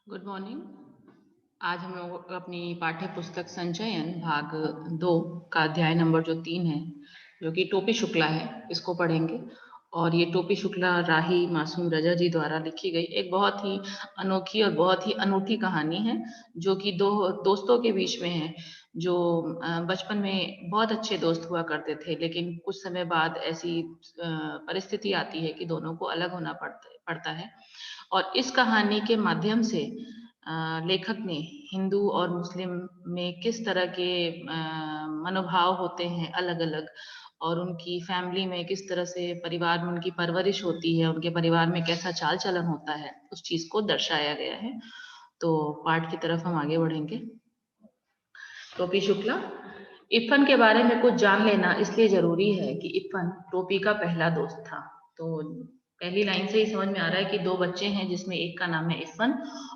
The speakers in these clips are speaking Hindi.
Good morning. आज हम लोग अपनी पाठ्य पुस्तक संचयन भाग 2 का अध्याय नंबर जो 3 है, जो कि टोपी शुक्ला है, इसको पढ़ेंगे। और ये टोपी शुक्ला राही मासूम रजा जी द्वारा लिखी गई एक बहुत ही अनोखी और बहुत ही अनूठी कहानी है, जो कि दो दोस्तों के बीच में है, जो बचपन में बहुत अच्छे दोस्त हुआ करते थे, लेकिन कुछ समय बाद ऐसी परिस्थिति आती है कि दोनों को अलग होना पड़ता है। और इस कहानी के माध्यम से लेखक ने हिंदू और मुस्लिम में किस तरह के मनोभाव होते हैं अलग अलग, और उनकी फैमिली में किस तरह से परिवार में उनकी परवरिश होती है, उनके परिवार में कैसा चाल चलन होता है, उस चीज को दर्शाया गया है। तो पाठ की तरफ हम आगे बढ़ेंगे। टोपी शुक्ला। इरफान के बारे में कुछ जान लेना इसलिए जरूरी है कि इरफान टोपी का पहला दोस्त था। तो पहली लाइन से ही समझ में आ रहा है कि दो बच्चे हैं, जिसमें एक का नाम है इरफान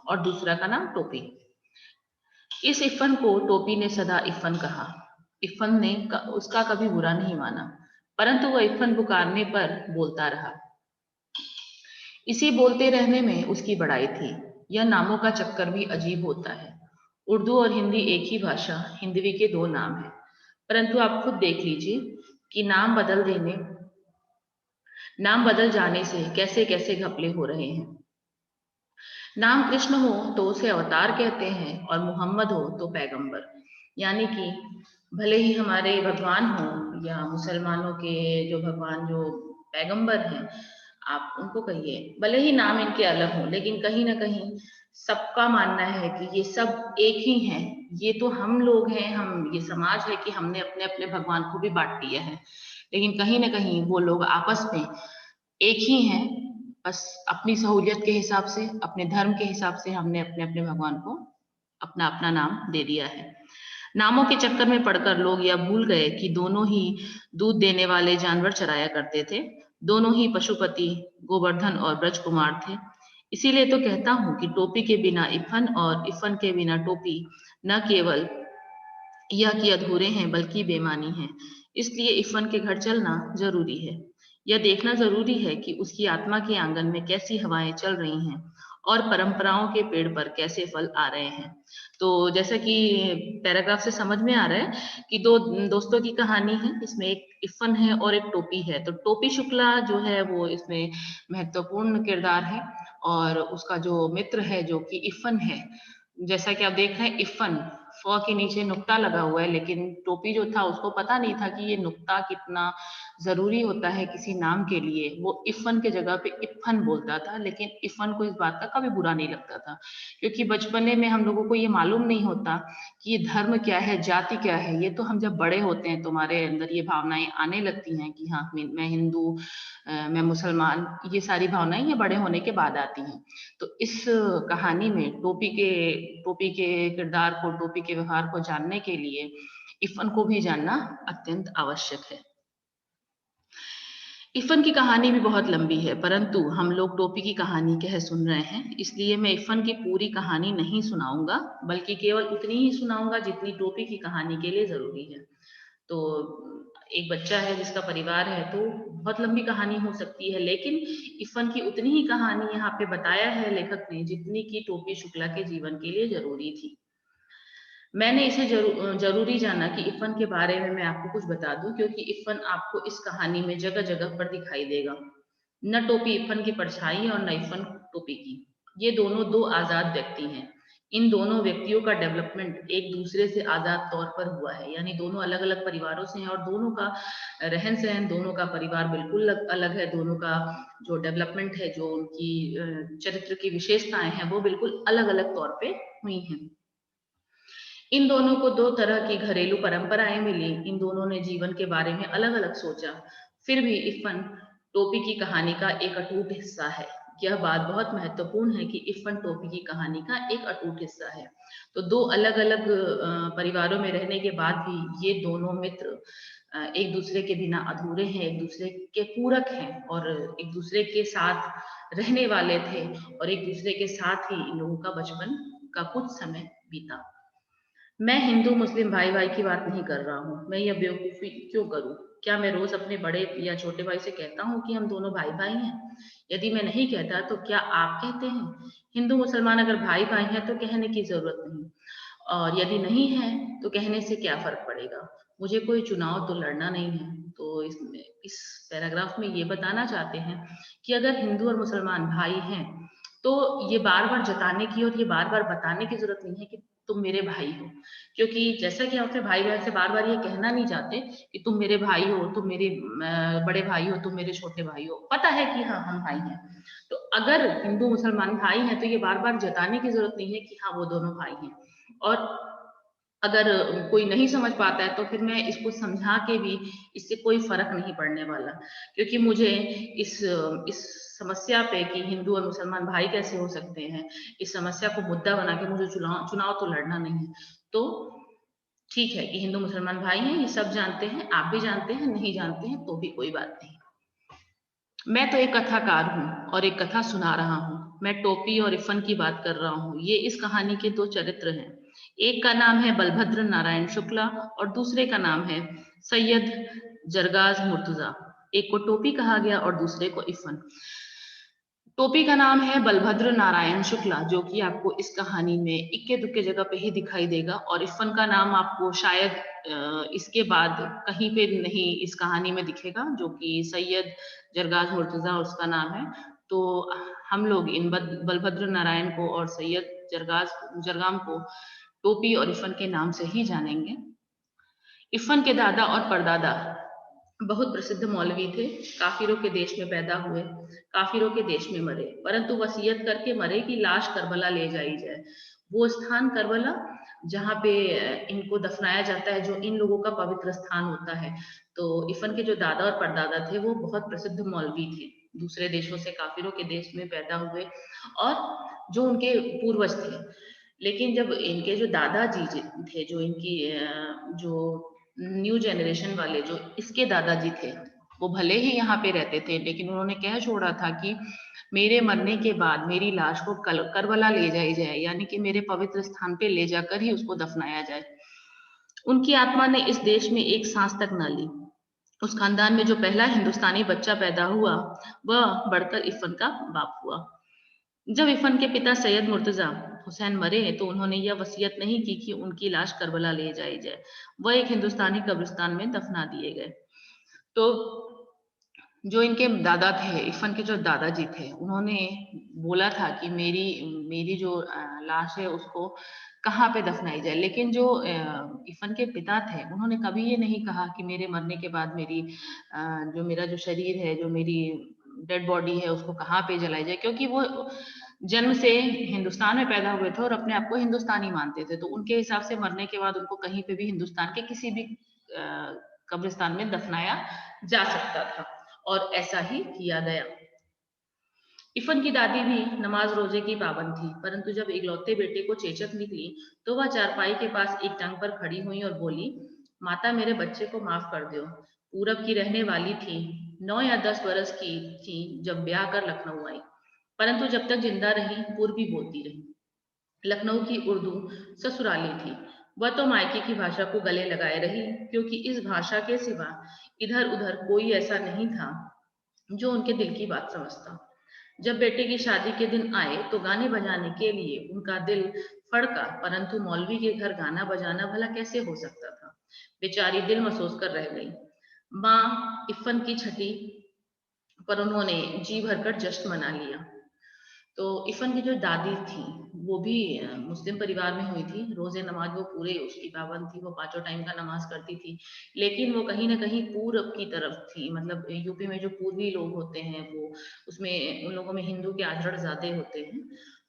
और दूसरा का नाम टोपी। इस इरफान को टोपी ने सदा इरफान कहा। इरफान ने उसका कभी बुरा नहीं माना, परंतु वह इरफान पुकारने पर बोलता रहा। इसी बोलते रहने में उसकी बड़ाई थी। यह नामों का चक्कर भी अजीब होता है। उर्दू और हिंदी एक ही भाषा, हिंदवी के दो नाम हैं, परंतु आप खुद देख लीजिए कि नाम बदल जाने से कैसे कैसे घपले हो रहे हैं। नाम कृष्ण हो तो उसे अवतार कहते हैं और मोहम्मद हो तो पैगंबर। यानी कि भले ही हमारे भगवान हो या मुसलमानों के जो भगवान जो पैगंबर हैं, आप उनको कहिए, भले ही नाम इनके अलग हो, लेकिन कहीं ना कहीं सबका मानना है कि ये सब एक ही हैं। ये तो हम लोग हैं, हम ये समाज है कि हमने अपने अपने भगवान को भी बांट दिया है, लेकिन कहीं ना कहीं वो लोग आपस में एक ही हैं। बस अपनी सहूलियत के हिसाब से, अपने धर्म के हिसाब से हमने अपने अपने भगवान को अपना अपना नाम दे दिया है। नामों के चक्कर में पड़कर लोग यह भूल गए कि दोनों ही दूध देने वाले जानवर चराया करते थे, दोनों ही पशुपति गोवर्धन और ब्रज कुमार थे। इसीलिए तो कहता हूं कि टोपी के बिना इफन और इफन के बिना टोपी न केवल यह कि अधूरे हैं बल्कि बेमानी हैं। इसलिए इरफान के घर चलना जरूरी है। यह देखना जरूरी है कि उसकी आत्मा के आंगन में कैसी हवाएं चल रही हैं और परंपराओं के पेड़ पर कैसे फल आ रहे हैं। तो जैसा कि पैराग्राफ से समझ में आ रहा है कि दो दोस्तों की कहानी है, इसमें एक इरफान है और एक टोपी है। तो टोपी शुक्ला जो है वो इसमें महत्वपूर्ण किरदार है, और उसका जो मित्र है जो कि इरफान है, जैसा कि आप देख रहे हैं इफन फ के नीचे नुक्ता लगा हुआ है, लेकिन टोपी जो था उसको पता नहीं था कि ये नुक्ता कितना जरूरी होता है किसी नाम के लिए। वो इफन के जगह पे इफन बोलता था, लेकिन इफन को इस बात का कभी बुरा नहीं लगता था, क्योंकि बचपने में हम लोगों को ये मालूम नहीं होता कि ये धर्म क्या है, जाति क्या है। ये तो हम जब बड़े होते हैं तुम्हारे अंदर ये भावनाएं आने लगती हैं कि हाँ मैं हिंदू, मैं मुसलमान, ये सारी भावनाएं ये बड़े होने के बाद आती हैं। तो इस कहानी में टोपी के किरदार को, टोपी के व्यवहार को जानने के लिए इफन को भी जानना अत्यंत आवश्यक है। इफन की कहानी भी बहुत लंबी है, परंतु हम लोग टोपी की कहानी कह सुन रहे हैं, इसलिए मैं इफन की पूरी कहानी नहीं सुनाऊंगा, बल्कि केवल उतनी ही सुनाऊंगा जितनी टोपी की कहानी के लिए जरूरी है। तो एक बच्चा है जिसका परिवार है, तो बहुत लंबी कहानी हो सकती है, लेकिन इफन की उतनी ही कहानी यहाँ पे बताया है लेखक ने जितनी की टोपी शुक्ला के जीवन के लिए जरूरी थी। मैंने इसे जरूरी जाना कि इफन के बारे में मैं आपको कुछ बता दूं, क्योंकि इफन आपको इस कहानी में जगह जगह पर दिखाई देगा। न टोपी इफन की परछाई और न इफन टोपी की। ये दोनों दो आजाद व्यक्ति हैं। इन दोनों व्यक्तियों का डेवलपमेंट एक दूसरे से आजाद तौर पर हुआ है, यानी दोनों अलग अलग परिवारों से हैं और दोनों का रहन सहन, दोनों का परिवार बिल्कुल अलग है, दोनों का जो डेवलपमेंट है, जो उनकी चरित्र की विशेषताएं हैं, वो बिल्कुल अलग अलग तौर पे हुई हैं। इन दोनों को दो तरह की घरेलू परंपराएं मिली, इन दोनों ने जीवन के बारे में अलग अलग सोचा। फिर भी इरफान टोपी की कहानी का एक अटूट हिस्सा है। यह बात बहुत महत्वपूर्ण है कि इरफान टोपी की कहानी का एक अटूट हिस्सा है। तो दो अलग अलग परिवारों में रहने के बाद भी ये दोनों मित्र एक दूसरे के बिना अधूरे हैं, एक दूसरे के पूरक हैं, और एक दूसरे के साथ रहने वाले थे, और एक दूसरे के साथ ही इन लोगों का बचपन का कुछ समय बीता। मैं हिंदू मुस्लिम भाई भाई की बात नहीं कर रहा हूँ, मैं यह बेवकूफी क्यों करूँ। क्या मैं रोज अपने बड़े या छोटे भाई से कहता हूँ कि हम दोनों भाई भाई हैं? यदि मैं नहीं कहता तो क्या आप कहते हैं? हिंदू मुसलमान अगर भाई भाई हैं तो कहने की जरूरत नहीं, और यदि नहीं है तो कहने से क्या फर्क पड़ेगा? मुझे कोई चुनाव तो लड़ना नहीं है। तो इस पैराग्राफ में ये बताना चाहते हैं कि अगर हिंदू और मुसलमान भाई हैं तो ये बार बार जताने की और ये बार बार बताने की जरूरत नहीं है कि तुम मेरे भाई हो, क्योंकि जैसा कि हम अपने भाई बहन से बार बार ये कहना नहीं चाहते कि तुम मेरे भाई हो, तुम मेरे बड़े भाई हो, तुम मेरे छोटे भाई हो, पता है कि हाँ हम भाई हैं। तो अगर हिंदू मुसलमान भाई हैं तो ये बार बार जताने की जरूरत नहीं है कि हाँ वो दोनों भाई हैं। और अगर कोई नहीं समझ पाता है तो फिर मैं इसको समझा के भी इससे कोई फर्क नहीं पड़ने वाला, क्योंकि मुझे इस समस्या पे कि हिंदू और मुसलमान भाई कैसे हो सकते हैं, इस समस्या को मुद्दा बना के मुझे चुनाव चुनाव तो लड़ना नहीं है। तो ठीक है कि हिंदू मुसलमान भाई हैं, ये सब जानते हैं, आप भी जानते हैं, नहीं जानते हैं तो भी कोई बात नहीं। मैं तो एक कथाकार हूँ और एक कथा सुना रहा हूँ। मैं टोपी और इफन की बात कर रहा हूँ। ये इस कहानी के दो चरित्र हैं। एक का नाम है बलभद्र नारायण शुक्ला और दूसरे का नाम है सैयद जरगाज मुर्तजा। एक को टोपी कहा गया और दूसरे को इफन। टोपी का नाम है बलभद्र नारायण शुक्ला, जो कि आपको इस कहानी में इक्के दुक्के जगह पे ही दिखाई देगा, और इरफान का नाम आपको शायद इसके बाद कहीं पे नहीं इस कहानी में दिखेगा, जो कि सैयद जरगाज मुर्तजा उसका नाम है। तो हम लोग इन बलभद्र नारायण को और सैयद जरगाम को टोपी और इरफान के नाम से ही जानेंगे। इरफान के दादा और परदादा बहुत प्रसिद्ध मौलवी थे। काफिरों के देश में पैदा हुए, काफिरों के देश में मरे, परंतु वसीयत करके मरे कि लाश करबला ले जाई जाए। वो स्थान करबला जहाँ पे इनको दफनाया जाता है, जो इन लोगों का पवित्र स्थान होता है। तो इफन के जो दादा और परदादा थे वो बहुत प्रसिद्ध मौलवी थे, दूसरे देशों से काफिरों के देश में पैदा हुए और जो उनके पूर्वज थे। लेकिन जब इनके जो दादाजी थे, जो इनकी जो न्यू जनरेशन वाले जो इसके दादाजी थे, वो भले ही यहाँ पे रहते थे लेकिन उन्होंने कह छोड़ा था कि मेरे मरने के बाद मेरी लाश को करबला ले जाई जाए, यानी कि मेरे पवित्र स्थान पे ले जाकर ही उसको दफनाया जाए। उनकी आत्मा ने इस देश में एक सांस तक न ली। उस खानदान में जो पहला हिंदुस्तानी बच्चा पैदा हुआ वह बढ़कर इफन का बाप हुआ। जब इफन के पिता सैयद मुर्तजा हुसैन मरे तो उन्होंने यह वसीयत नहीं की कि उनकी लाश करबला ले जाई जाए, वह एक हिंदुस्तानी कब्रिस्तान में दफना दिए गए। तो जो इनके दादा थे, इफन के जो दादाजी थे, उन्होंने बोला था कि मेरी मेरी जो लाश है उसको कहाँ पे दफनाई जाए, लेकिन जो इफन के पिता थे उन्होंने कभी ये नहीं कहा कि मेरे मरने के बाद मेरी जो मेरा जो शरीर है, जो मेरी डेड बॉडी है उसको कहाँ पे जलाई जाए, क्योंकि वो जन्म से हिंदुस्तान में पैदा हुए थे और अपने आप को हिंदुस्तानी मानते थे। तो उनके हिसाब से मरने के बाद उनको कहीं पे भी हिंदुस्तान के किसी भी कब्रिस्तान में दफनाया जा सकता था, और ऐसा ही किया गया। इफन की दादी भी नमाज रोजे की पाबंद थी, परंतु जब इकलौते बेटे को चेचक निकली तो वह चारपाई के पास एक टंग पर खड़ी हुई और बोली, माता मेरे बच्चे को माफ कर दो। पूरब की रहने वाली थी, 9 या 10 बरस की थी जब ब्याह कर लखनऊ आई, परंतु जब तक जिंदा रही पूर्वी बोलती रही। लखनऊ की उर्दू ससुराली थी। वह तो मायके की भाषा को गले लगाए रही, क्योंकि इस भाषा के सिवा इधर उधर कोई ऐसा नहीं था जो उनके दिल की बात समझता। जब बेटे की शादी के दिन आए तो गाने बजाने के लिए उनका दिल फड़का, परंतु मौलवी के घर गाना बजाना भला कैसे हो सकता था। बेचारी दिल मसोस कर रह गई। माँ इफ़न की छठी पर उन्होंने जी भरकर जश्न मना लिया। तो इफ़न की जो दादी थी वो भी मुस्लिम परिवार में हुई थी। रोजे नमाज वो पूरे उसकी पाबंद थी, वो पांचों टाइम का नमाज करती थी, लेकिन वो कहीं ना कहीं पूरब की तरफ थी। मतलब यूपी में जो पूर्वी लोग होते हैं वो उसमें उन लोगों में हिंदू के आचरण ज्यादा होते हैं।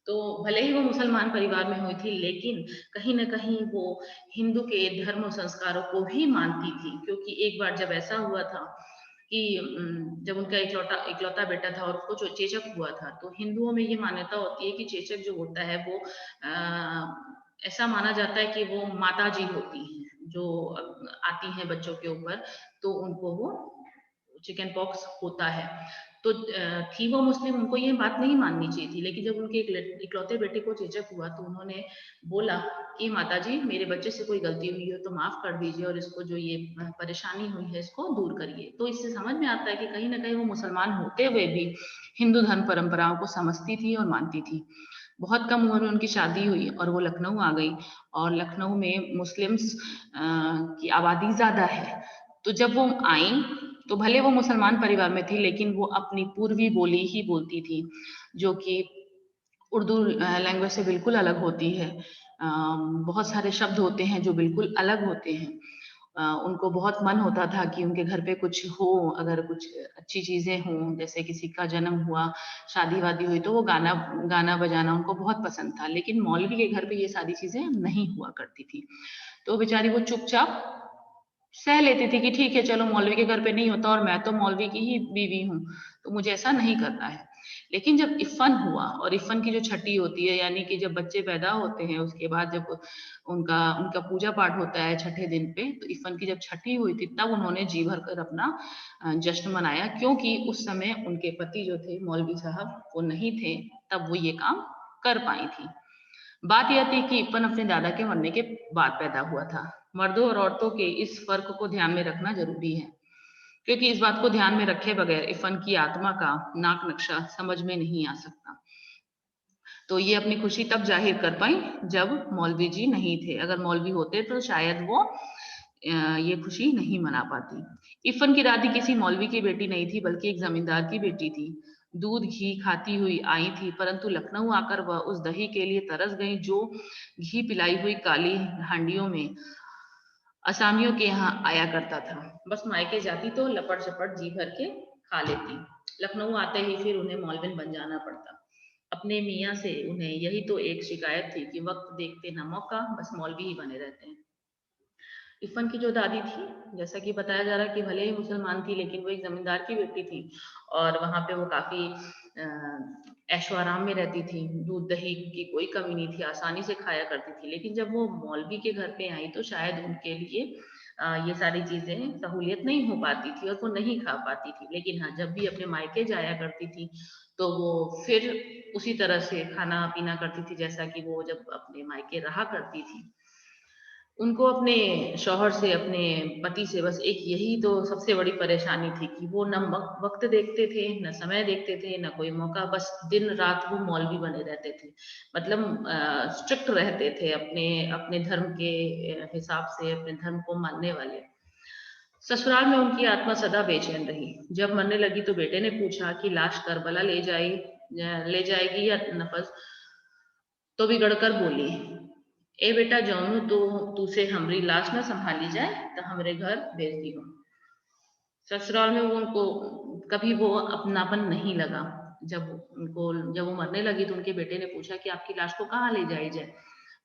तो भले ही वो मुसलमान परिवार में हुई थी लेकिन कहीं ना कहीं वो हिंदू के धर्म और संस्कारों को भी मानती थी, क्योंकि एक बार जब ऐसा हुआ था कि जब उनका इकलौता इकलौता बेटा था और उसको जो चेचक हुआ था, तो हिंदुओं में ये मान्यता होती है कि चेचक जो होता है वो ऐसा माना जाता है कि वो माता जी होती हैं जो आती हैं बच्चों के ऊपर, तो उनको वो चिकन पॉक्स होता है। तो थी वो मुस्लिम, उनको ये बात नहीं माननी चाहिए थी, लेकिन जब उनके इकलौते बेटे को चेचक हुआ तो उन्होंने बोला कि माताजी मेरे बच्चे से कोई गलती हुई हो तो माफ कर दीजिए और इसको जो ये परेशानी हुई है इसको दूर करिए। तो इससे समझ में आता है कि कहीं ना कहीं वो मुसलमान होते हुए भी हिंदू धर्म परंपराओं को समझती थी और मानती थी। बहुत कम उम्र में उनकी शादी हुई और वो लखनऊ आ गई, और लखनऊ में मुस्लिम्स की आबादी ज्यादा है। तो जब वो आई तो भले वो मुसलमान परिवार में थी, लेकिन वो अपनी पूर्वी बोली ही बोलती थी, जो कि उर्दू लैंग्वेज से बिल्कुल अलग होती है। बहुत सारे शब्द होते हैं जो बिल्कुल अलग होते हैं। उनको बहुत मन होता था कि उनके घर पे कुछ हो, अगर कुछ अच्छी चीजें हों, जैसे किसी का जन्म हुआ, शादी वादी हुई, तो वो गाना गाना बजाना उनको बहुत पसंद था। लेकिन मौलवी के घर पे ये सारी चीजें नहीं हुआ करती थी। तो बेचारी वो चुपचाप सह लेती थी कि ठीक है चलो मौलवी के घर पे नहीं होता और मैं तो मौलवी की ही बीवी हूँ, तो मुझे ऐसा नहीं करना है। लेकिन जब इफ़न हुआ, और इफ़न की जो छठी होती है, यानी कि जब बच्चे पैदा होते हैं उसके बाद जब उनका उनका पूजा पाठ होता है छठे दिन पे, तो इफ़न की जब छठी हुई थी तब उन्होंने जी भर कर अपना जश्न मनाया, क्योंकि उस समय उनके पति जो थे मौलवी साहब वो नहीं थे, तब वो ये काम कर पाई थी। बात यह थी कि इप्पन अपने दादा के मरने के बाद पैदा हुआ था। मर्दों और औरतों के इस फर्क को ध्यान में रखना जरूरी है, क्योंकि इस बात को ध्यान में रखे बगैर इफ़न की आत्मा का नाक नक्शा समझ में नहीं आ सकता। तो ये अपनी खुशी तब जाहिर कर पाई जब मौलवी जी नहीं थे। अगर मौलवी होते तो शायद वो ये खुशी नहीं मना पाती। इफ़न की दादी किसी मौलवी की बेटी नहीं थी, बल्कि एक जमींदार की बेटी थी। दूध घी खाती हुई आई थी, परंतु लखनऊ आकर वह उस दही के लिए तरस गई जो घी पिलाई हुई काली हांडियों में असामियों के यहाँ आया करता था। बस मायके जाती तो लपट चपट जी भर के खा लेती। लखनऊ आते ही फिर उन्हें मौलविन बन जाना पड़ता। अपने मियाँ से उन्हें यही तो एक शिकायत थी कि वक्त देखते न मौका, बस मौलवी ही बने रहते हैं। इफ़न की जो दादी थी, जैसा कि बताया जा रहा है कि भले ही मुसलमान थी, लेकिन वो एक जमींदार की बेटी थी और वहाँ पे वो काफी ऐशो आराम में रहती थी। दूध दही की कोई कमी नहीं थी, आसानी से खाया करती थी। लेकिन जब वो मौलवी के घर पे आई तो शायद उनके लिए ये सारी चीजें सहूलियत नहीं हो पाती थी और वो नहीं खा पाती थी। लेकिन हाँ, जब भी अपने मायके जाया करती थी तो वो फिर उसी तरह से खाना पीना करती थी जैसा कि वो जब अपने मायके रहा करती थी। उनको अपने शौहर से, अपने पति से बस एक यही तो सबसे बड़ी परेशानी थी कि वो न वक्त देखते थे, न समय देखते थे, न कोई मौका, बस दिन रात वो मौलवी बने रहते थे। मतलब स्ट्रिक्ट रहते थे अपने अपने धर्म के हिसाब से, अपने धर्म को मानने वाले। ससुराल में उनकी आत्मा सदा बेचैन रही। जब मरने लगी तो बेटे ने पूछा कि लाश करबला ले जाएगी या नफस, तो बिगड़कर बोली, ए बेटा जौनु तो तू से हमरी लाश न संभाली जाए तो हमरे घर भेज दी हो। ससुराल में वो उनको कभी वो अपनापन नहीं लगा। जब वो मरने लगी तो उनके बेटे ने पूछा कि आपकी लाश को कहाँ ले जाई जाए।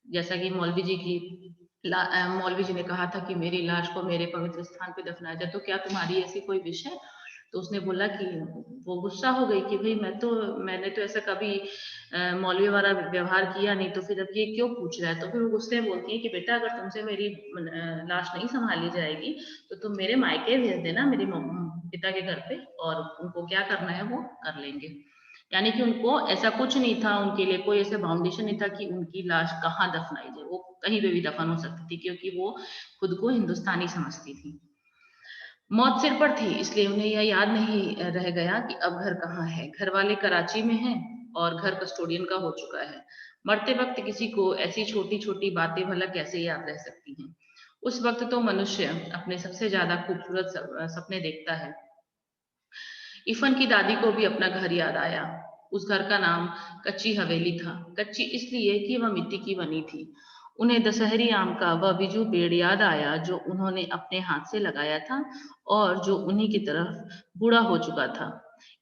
जैसा कि मौलवी जी ने कहा था कि मेरी लाश को मेरे पवित्र स्थान पे दफनाया जाए, तो क्या तुम्हारी ऐसी कोई विश है? तो उसने बोला कि वो गुस्सा हो गई कि भाई मैंने तो ऐसा कभी मौलवी वाला व्यवहार किया नहीं, तो फिर अब ये क्यों पूछ रहा है? तो फिर वो गुस्से में बोलती है कि बेटा अगर तुमसे मेरी लाश नहीं संभाली जाएगी तो तुम मेरे मायके भेज देना, मेरे पिता के घर पे, और उनको क्या करना है वो कर लेंगे। यानी कि उनको ऐसा कुछ नहीं था, उनके लिए कोई ऐसा बाउंडेशन नहीं था कि उनकी लाश कहाँ दफनाई जाए। वो कहीं पे भी दफन हो सकती थी, क्योंकि वो खुद को हिंदुस्तानी समझती थी। मौत सिर पर थी, इसलिए उन्हें यह याद नहीं रह गया कि अब घर कहाँ है। घर वाले कराची में हैं और घर कस्टोडियन का हो चुका है। मरते वक्त किसी को ऐसी छोटी छोटी बातें भला कैसे याद रह सकती हैं? उस वक्त तो मनुष्य अपने सबसे ज्यादा खूबसूरत सपने देखता है। इफन की दादी को भी अपना घर याद आया। उस घर का नाम कच्ची हवेली था। कच्ची इसलिए कि वह मिट्टी की बनी थी। उन्हें दशहरी आम का वह बिजू पेड़ याद आया जो उन्होंने अपने हाथ से लगाया था और जो उन्हीं की तरफ बूढ़ा हो चुका था।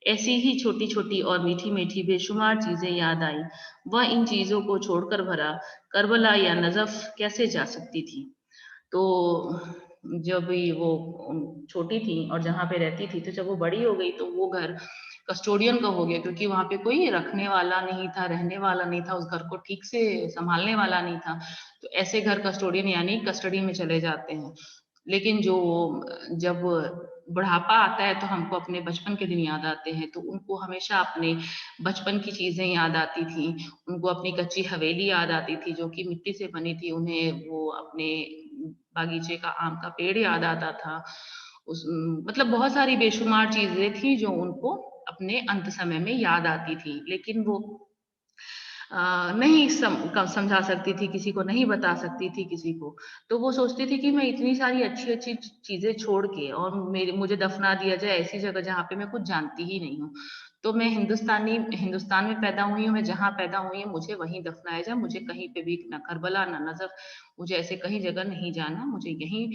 ऐसी ही छोटी छोटी और मीठी मीठी बेशुमार चीजें याद आई। वह इन चीजों को छोड़कर भरा करबला या नजफ कैसे जा सकती थी? तो जब भी वो छोटी थी और जहाँ पे रहती थी, तो जब वो बड़ी हो गई तो वो घर कस्टोडियन का हो गया, क्योंकि वहाँ पे कोई रखने वाला नहीं था, रहने वाला नहीं था, उस घर को ठीक से संभालने वाला नहीं था। तो ऐसे घर कस्टोडियन यानी कस्टडी में चले जाते हैं। लेकिन जब बुढ़ापा आता है तो हमको अपने बचपन के दिन याद आते हैं, तो उनको हमेशा अपने बचपन की चीजें याद आती थी। उनको अपनी कच्ची हवेली याद आती थी जो कि मिट्टी से बनी थी। उन्हें वो अपने बागीचे का आम का पेड़ याद आता था। उस मतलब बहुत सारी बेशुमार चीजें थी जो उनको अपने अंत समय में याद आती थी, लेकिन वो नहीं समझा सकती थी किसी को, नहीं बता सकती थी किसी को। तो वो सोचती थी कि मैं इतनी सारी अच्छी अच्छी चीजें छोड़ के और मुझे दफना दिया जाए ऐसी जगह जहाँ पे मैं कुछ जानती ही नहीं हूँ। तो मैं हिंदुस्तान में पैदा हुई हूँ, मैं जहाँ पैदा हुई हूँ मुझे वहीं दफनाया जाए। मुझे कहीं पे भी ना करबला ना नजफ, मुझे ऐसे कहीं जगह नहीं जाना, मुझे यहीं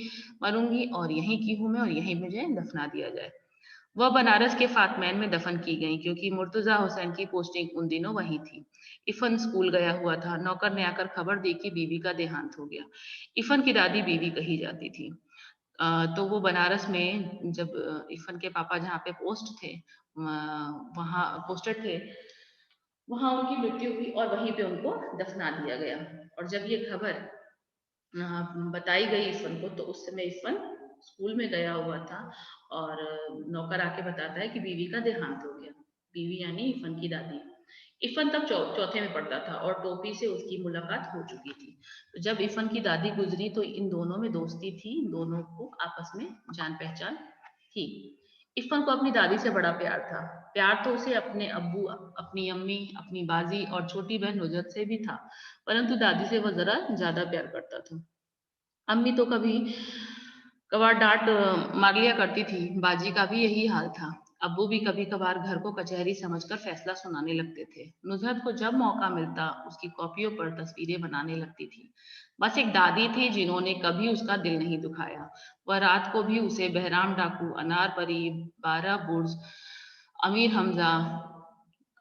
मरूंगी और यहीं की हूँ मैं और यहीं मुझे दफना दिया जाए। वह बनारस के फातमैन में दफन की गई क्योंकि मुर्तजा हुसैन की पोस्टिंग उन दिनों वहीं थी। इफन स्कूल गया हुआ था। नौकर ने आकर खबर दी कि बीवी का देहांत हो गया। इफन की दादी बीवी कही जाती थी। तो वो बनारस में जब इफन के पापा जहाँ पे पोस्ट थे, वहां पोस्टेड थे, वहां उनकी मृत्यु हुई और वहीं पे उनको दफना दिया गया। और जब ये खबर बताई गई इफन को, तो उस समय इफन स्कूल में गया हुआ था और नौकर आके बताता है कि बीवी का देहांत हो गया। बीवी यानी इफन की दादी। इफन तब चौथे में पढ़ता था और टोपी से उसकी मुलाकात हो चुकी थी। तो जब इफन की दादी गुजरी तो इन दोनों में दोस्ती थी, इन दोनों को आपस में जान पहचान थी। इरफान को अपनी दादी से बड़ा प्यार था। प्यार तो उसे अपने अब्बू, अपनी अम्मी, अपनी बाजी और छोटी बहन नुजरत से भी था, परंतु दादी से वह जरा ज्यादा प्यार करता था। अम्मी तो कभी कभार डांट मार लिया करती थी, बाजी का भी यही हाल था। अब्बू भी कभी कभार घर को कचहरी समझकर फैसला सुनाने लगते थे। नुजरत को जब मौका मिलता उसकी कॉपियों पर तस्वीरें बनाने लगती थी। बस एक दादी थी जिन्होंने कभी उसका दिल नहीं दुखाया। वह रात को भी उसे बहराम डाकू, अनार परी, 12 बुर्ज, अमीर हमजा,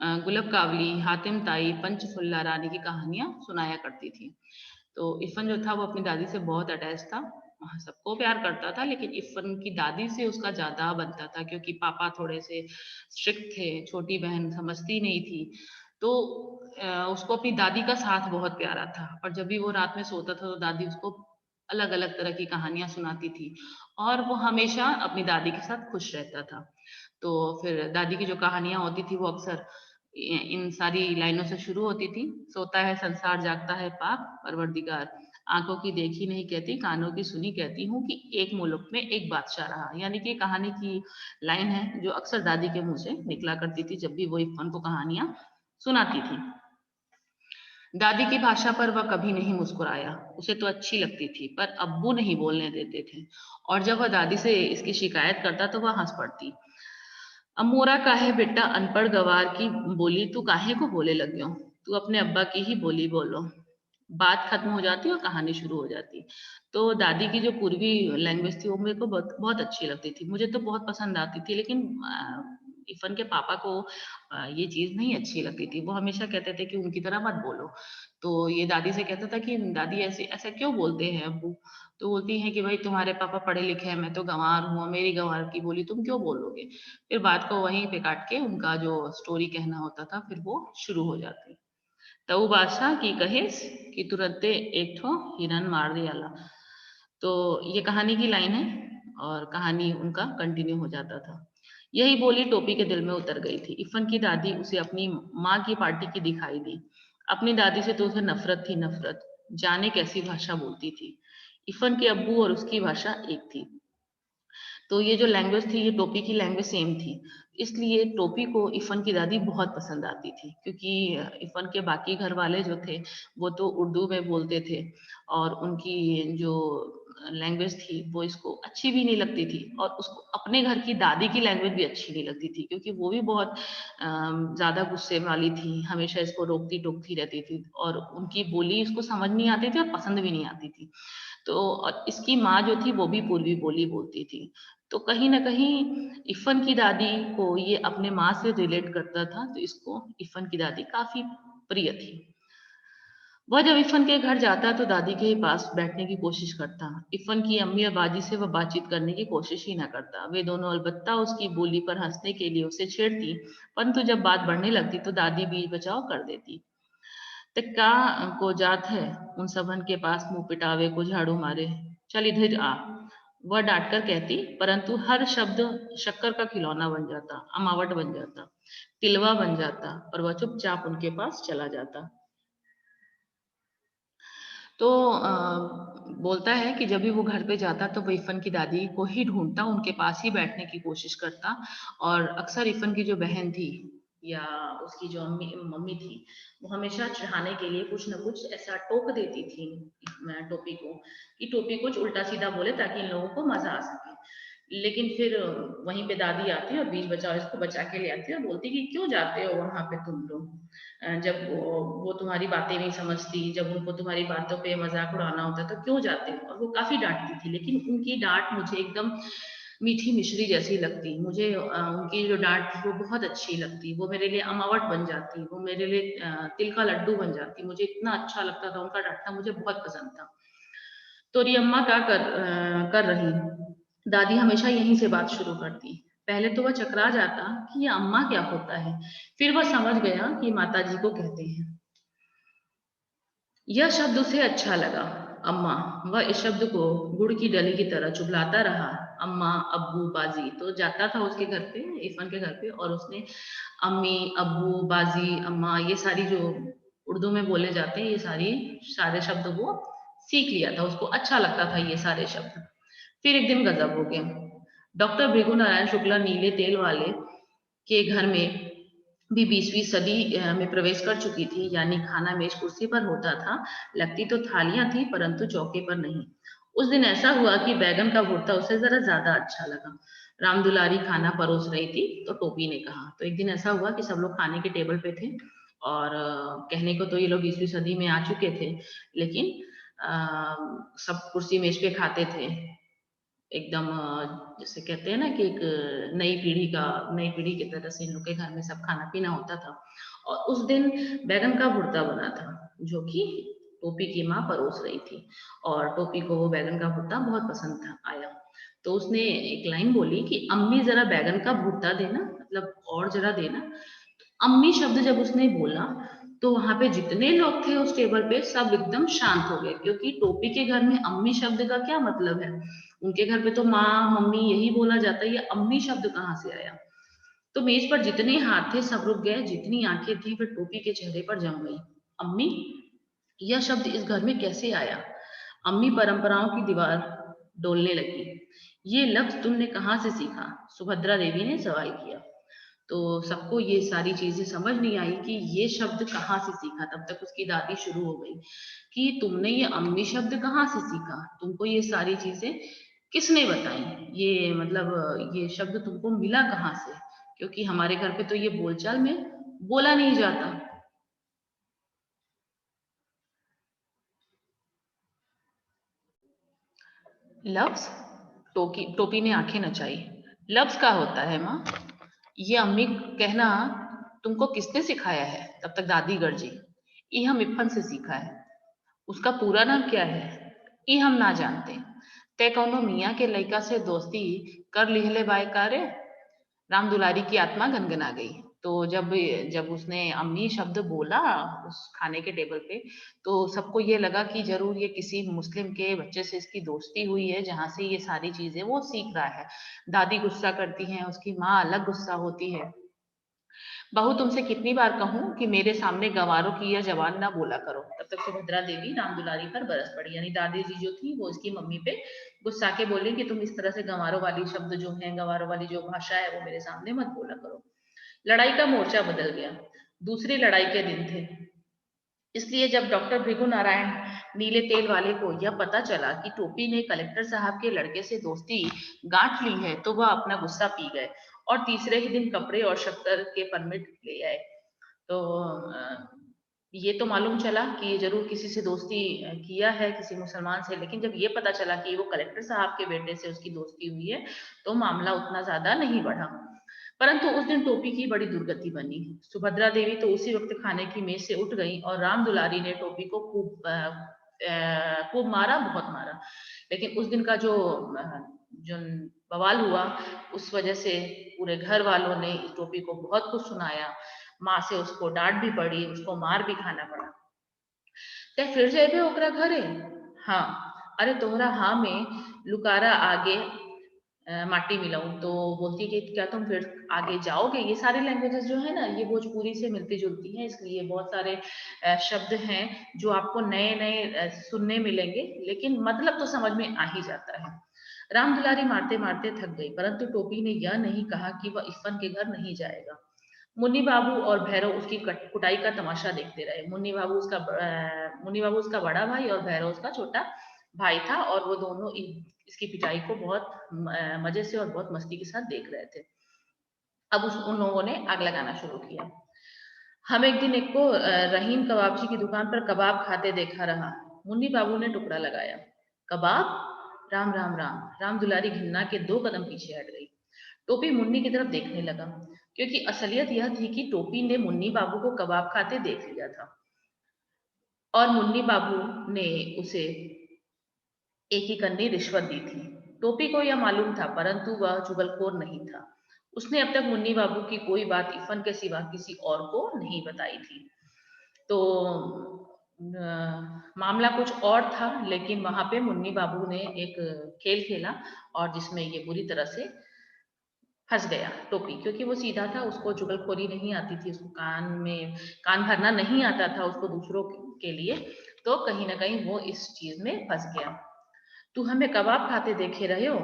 गुलब कावली, हातिम ताई, पंचफुल्ला रानी की कहानियां सुनाया करती थी। तो इरफान जो था वो अपनी दादी से बहुत अटैच था। हाँ, सबको प्यार करता था लेकिन इरफान की दादी से उसका ज्यादा बनता था क्योंकि पापा थोड़े से स्ट्रिक्ट थे, छोटी बहन समझती नहीं थी। तो उसको अपनी दादी का साथ बहुत प्यारा था और जब भी वो रात में सोता था तो दादी उसको अलग अलग तरह की कहानियां सुनाती थी और वो हमेशा अपनी दादी के साथ खुश रहता था। तो फिर दादी की जो कहानियां होती थी वो अक्सर इन सारी लाइनों से शुरू होती थी। सोता है संसार, जागता है पाक परवरदिगार, आंखों की देखी नहीं कहती, कानों की सुनी कहती हूँ कि एक मुल्क में एक बादशाह रहा। यानी कि कहानी की लाइन है जो अक्सर दादी के मुंह से निकला करती थी जब भी वो इरफान को कहानियां सुनाती थी। दादी की भाषा पर वह कभी नहीं मुस्कुराया। उसे तो अच्छी लगती थी पर अब्बू नहीं बोलने देते थे और जब वह दादी से इसकी शिकायत करता तो वह हंस पड़ती। अमोरा काहे बेटा, अनपढ़ गवार की बोली तू काहे को बोले लग्यो, तू अपने अब्बा की ही बोली बोलो। बात खत्म हो जाती और कहानी शुरू हो जाती। तो दादी की जो पूर्वी लैंग्वेज थी वो मेरे को बहुत बहुत अच्छी लगती थी, मुझे तो बहुत पसंद आती थी। लेकिन इफन के पापा को ये चीज नहीं अच्छी लगती थी। वो हमेशा कहते थे कि उनकी तरह मत बोलो। तो ये दादी से कहता था कि दादी ऐसे ऐसा क्यों बोलते हैं अब्बू। तो बोलती हैं कि भाई तुम्हारे पापा पढ़े लिखे हैं, मैं तो गंवार हूँ, मेरी गंवार की बोली तुम क्यों बोलोगे। फिर बात को वहीं पे काट के उनका जो स्टोरी कहना होता था फिर वो शुरू हो जाती। तऊ बादशाह की कहेस कि तुरंते एक ठो हिरन मार दियाला। तो ये कहानी की लाइन है और कहानी उनका कंटिन्यू हो जाता था। यही बोली टोपी के दिल में उतर गई थी। इफन की दादी उसे अपनी माँ की पार्टी की दिखाई दी। अपनी दादी से तो उसे नफरत थी, नफरत। जाने कैसी भाषा बोलती थी। इफन के अब्बू और उसकी भाषा एक थी। तो ये जो लैंग्वेज थी ये टोपी की लैंग्वेज सेम थी। इसलिए टोपी को इफन की दादी बहुत पसंद आती थी क्योंकि इफन के बाकी घर वाले जो थे वो तो उर्दू में बोलते थे और उनकी जो लैंग्वेज थी वो इसको अच्छी भी नहीं लगती थी और उसको अपने घर की दादी की लैंग्वेज भी अच्छी नहीं लगती थी क्योंकि वो भी बहुत ज्यादा गुस्से वाली थी, हमेशा इसको रोकती टोकती रहती थी और उनकी बोली इसको समझ नहीं आती थी और पसंद भी नहीं आती थी। तो और इसकी माँ जो थी वो भी पूर्वी बोली बोलती थी। तो कहीं ना कहीं इफन की दादी को ये अपने माँ से रिलेट करता था, तो इसको इफन की दादी काफी प्रिय थी। वह जब इफन के घर जाता तो दादी के ही पास बैठने की कोशिश करता। इफन की अम्मी और बाजी से वह बातचीत करने की कोशिश ही न करता। वे दोनों अलबत्ता उसकी बोली पर हंसने के लिए उसे छेड़ती, परंतु जब बात बढ़ने लगती तो दादी बीच बचाव कर देती। तिक्का को जात है उन सबन के पास मुंह पिटावे को झाड़ू मारे, चल इधर आ। वह डांट कर कहती, परंतु हर शब्द शक्कर का खिलौना बन जाता, अमावट बन जाता, तिलवा बन जाता और वह चुपचाप उनके पास चला जाता। तो बोलता है कि जब भी वो घर पे जाता तो वो इफ़न की दादी को ही ढूंढता, उनके पास ही बैठने की कोशिश करता और अक्सर इफ़न की जो बहन थी या उसकी जो मम्मी मम्मी थी, वो हमेशा चिढ़ाने के लिए कुछ न कुछ ऐसा टोक देती थी टोपी को, कि टोपी कुछ उल्टा सीधा बोले ताकि इन लोगों को मजा आ सके। लेकिन फिर वहीं पे दादी आती है और बीच बचाव इसको बचा के ले आती है और बोलती कि क्यों जाते हो वहां पे तुम लोग, जब वो तुम्हारी बातें नहीं समझती, जब उनको तुम्हारी बातों पे मजाक उड़ाना होता है तो क्यों जाते हो। और वो काफी डांटती थी, लेकिन उनकी डांट मुझे एकदम मीठी मिश्री जैसी लगती। मुझे उनकी जो डांट थी वो बहुत अच्छी लगती, वो मेरे लिए अमावट बन जाती, वो मेरे लिए तिल का लड्डू बन जाती। मुझे इतना अच्छा लगता था उनका डांटना, मुझे बहुत पसंद था। तो रियम्मा क्या कर रही, दादी हमेशा यहीं से बात शुरू करती। पहले तो वह चकरा जाता कि ये अम्मा क्या होता है, फिर वह समझ गया कि माता जी को कहते हैं। यह शब्द उसे अच्छा लगा, अम्मा। वह इस शब्द को गुड़ की डली की तरह चुभलाता रहा। अम्मा, अब्बू, बाजी। तो जाता था उसके घर पे, इरफान के घर पे, और उसने अम्मी, अब्बू, बाजी, अम्मा, ये सारी जो उर्दू में बोले जाते हैं, ये सारे शब्द वो सीख लिया था। उसको अच्छा लगता था ये सारे शब्द। फिर एक दिन गजब हो गया। डॉक्टर भृगु नारायण शुक्ला नीले तेल वाले के घर में भी 20वीं सदी में प्रवेश कर चुकी थी, यानी खाना मेज कुर्सी पर होता था। लगती तो थालियां थी, परंतु चौके पर नहीं। उस दिन ऐसा हुआ कि बैगन का भुर्ता उसे जरा ज्यादा अच्छा लगा। राम दुलारी खाना परोस रही थी तो टोपी ने कहा। तो एक दिन ऐसा हुआ कि सब लोग खाने के टेबल पे थे और कहने को तो ये लोग 20वीं सदी में आ चुके थे, लेकिन सब कुर्सी मेज पे खाते थे एकदम, जैसे कहते हैं ना कि एक नई पीढ़ी की तरह से इन लोग के घर में सब खाना पीना होता था। और उस दिन बैगन का भुर्ता बना था, जो कि टोपी की माँ परोस रही थी, और टोपी को वो बैगन का भुर्ता बहुत पसंद था आया। तो उसने एक लाइन बोली कि अम्मी जरा बैगन का भुर्ता देना, मतलब और जरा देना। अम्मी शब्द जब उसने बोला तो वहां पे जितने लोग थे उस टेबल पे सब एकदम शांत हो गए, क्योंकि टोपी के घर में अम्मी शब्द का क्या मतलब है। उनके घर पे तो माँ मम्मी यही बोला जाता है, ये अम्मी शब्द कहाँ से आया। तो मेज पर जितने हाथ थे सब रुक गए, जितनी आंखें थी फिर टोपी के चेहरे पर जम गई। अम्मी, यह शब्द इस घर में कैसे आया। अम्मी परंपराओं की दीवार डोलने लगी। ये लफ्ज तुमने कहाँ से सीखा, सुभद्रा देवी ने सवाल किया। तो सबको ये सारी चीजें समझ नहीं आई कि ये शब्द कहाँ से सीखा। तब तक उसकी दादी शुरू हो गई कि तुमने ये अम्मी शब्द कहाँ से सीखा, तुमको ये सारी चीजें किसने बताई, ये मतलब ये शब्द तुमको मिला कहाँ से, क्योंकि हमारे घर पे तो ये बोलचाल में बोला नहीं जाता। लफ्ज, टोकी टोपी ने आंखें नचाई। लफ्ज का होता है माँ, ये अम्मी कहना तुमको किसने सिखाया है। तब तक दादी गरजी, ये हम इफ्फन से सीखा है। उसका पूरा नाम क्या है, ये हम ना जानते। ते कौनो मियाँ के लड़का से दोस्ती कर लिहले बाय कारे। राम दुलारी की आत्मा गनगना गई। तो जब जब उसने अम्मी शब्द बोला उस खाने के टेबल पे, तो सबको ये लगा कि जरूर ये किसी मुस्लिम के बच्चे से इसकी दोस्ती हुई है, जहां से ये सारी चीजें वो सीख रहा है। दादी गुस्सा करती हैं, उसकी माँ अलग गुस्सा होती है। बहू, तुमसे कितनी बार कहूं कि मेरे सामने गंवारों की यह जबान ना बोला करो। तब तक सुभद्रा देवी राम दुलारी पर बरस पड़ी, यानी दादी जी जो थी वो इसकी मम्मी पे गुस्सा के बोली कि तुम इस तरह से गंवारों वाली शब्द जो है, गंवारों वाली जो भाषा है वो मेरे सामने मत बोला करो। लड़ाई का मोर्चा बदल गया। दूसरी लड़ाई के दिन थे, इसलिए जब डॉक्टर भृगु नारायण नीले तेल वाले को यह पता चला कि टोपी ने कलेक्टर साहब के लड़के से दोस्ती गांठ ली है, तो वह अपना गुस्सा पी गए और तीसरे ही दिन कपड़े और शक्कर के परमिट ले आए। तो ये तो मालूम चला कि ये जरूर किसी से दोस्ती किया है, किसी मुसलमान से, लेकिन जब ये पता चला कि वो कलेक्टर साहब के बेटे से उसकी दोस्ती हुई है, तो मामला उतना ज्यादा नहीं बढ़ा। परंतु उस दिन टोपी की बड़ी दुर्गति बनी। सुभद्रा देवी तो उसी वक्त खाने की मेज से उठ गई और राम दुलारी ने टोपी को खूब मारा, बहुत मारा। लेकिन उस दिन का जो बवाल हुआ, उस वजह से पूरे घर वालों ने इस टोपी को बहुत कुछ सुनाया। माँ से उसको डांट भी पड़ी, उसको मार भी खाना पड़ा। ते फिर जेबे ओकरा घरे। हाँ, अरे तोहरा हाँ में लुकारा आगे माटी मिलाऊं, तो बोलती है कि क्या तुम फिर आगे जाओगे। ये सारी लैंग्वेजेस जो है ना, ये भोजपुरी से मिलती जुलती हैं, इसलिए बहुत सारे शब्द हैं जो आपको नए नए सुनने मिलेंगे, लेकिन मतलब तो समझ में आ ही जाता है। राम दुलारी मारते मारते थक गई, परंतु टोपी ने यह नहीं कहा कि वह इफ़न के घर नहीं जाएगा। मुन्नी बाबू और भैरव उसकी कुटाई का तमाशा देखते रहे। मुन्नी बाबू उसका बड़ा भाई और भैरव उसका छोटा भाई था, और वो दोनों इसकी पिटाई को बहुत मजे से और बहुत मस्ती के साथ देख रहे थे। अब उन लोगों ने आग लगाना शुरू किया। हम एक दिन एक को रहीम कबाबची की दुकान पर कबाब खाते देखा रहा। मुन्नी बाबू ने टुकड़ा लगाया। कबाब? राम राम राम। राम दुलारी घिन्ना के 2 कदम पीछे हट गई। टोपी मुन्नी की तरफ देखने लगा, क्योंकि असलियत यह थी कि टोपी ने मुन्नी बाबू को कबाब खाते देख लिया था, और मुन्नी बाबू ने उसे एक ही कन्नी रिश्वत दी थी। टोपी को यह मालूम था, परंतु वह चुगलखोर नहीं था। उसने अब तक मुन्नी बाबू की कोई बात इफ़न के सिवा किसी और को नहीं बताई थी। तो मामला कुछ और था, लेकिन वहां पे मुन्नी बाबू ने एक खेल खेला, और जिसमें ये बुरी तरह से फंस गया टोपी, क्योंकि वो सीधा था, उसको चुगलखोरी नहीं आती थी, उसको कान भरना नहीं आता था उसको दूसरों के लिए। तो कहीं ना कहीं वो इस चीज में फंस गया। तू हमें कबाब खाते देखे रहे हो?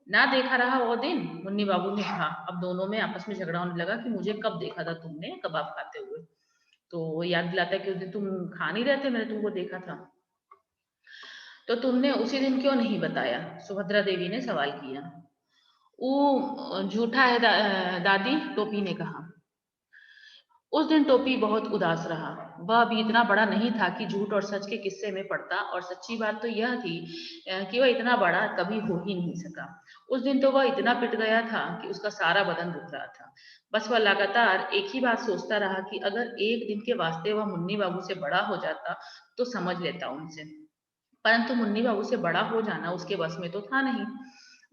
ना देखा रहा वो दिन? मुन्नी बाबू ने कहा। अब दोनों में आपस में झगड़ा होने लगा कि मुझे कब देखा था तुमने कबाब खाते हुए। तो वो याद दिलाता है कि उस दिन तुम खा नहीं रहे थे, मैंने तुमको देखा था। तो तुमने उसी दिन क्यों नहीं बताया? सुभद्रा देवी ने सवाल किया। वो झूठा है दादी, टोपी ने कहा। उस दिन टोपी बहुत उदास रहा। वह अभी इतना बड़ा नहीं था कि झूठ और सच के किस्से में पड़ता, और सच्ची बात तो यह थी कि वह इतना बड़ा कभी हो ही नहीं सका। उस दिन तो वह इतना पिट गया था कि उसका सारा बदन दुख रहा था। बस वह लगातार एक ही बात सोचता रहा कि अगर एक दिन के वास्ते वह मुन्नी बाबू से बड़ा हो जाता तो समझ लेता उनसे। परंतु मुन्नी बाबू से बड़ा हो जाना उसके बस में तो था नहीं।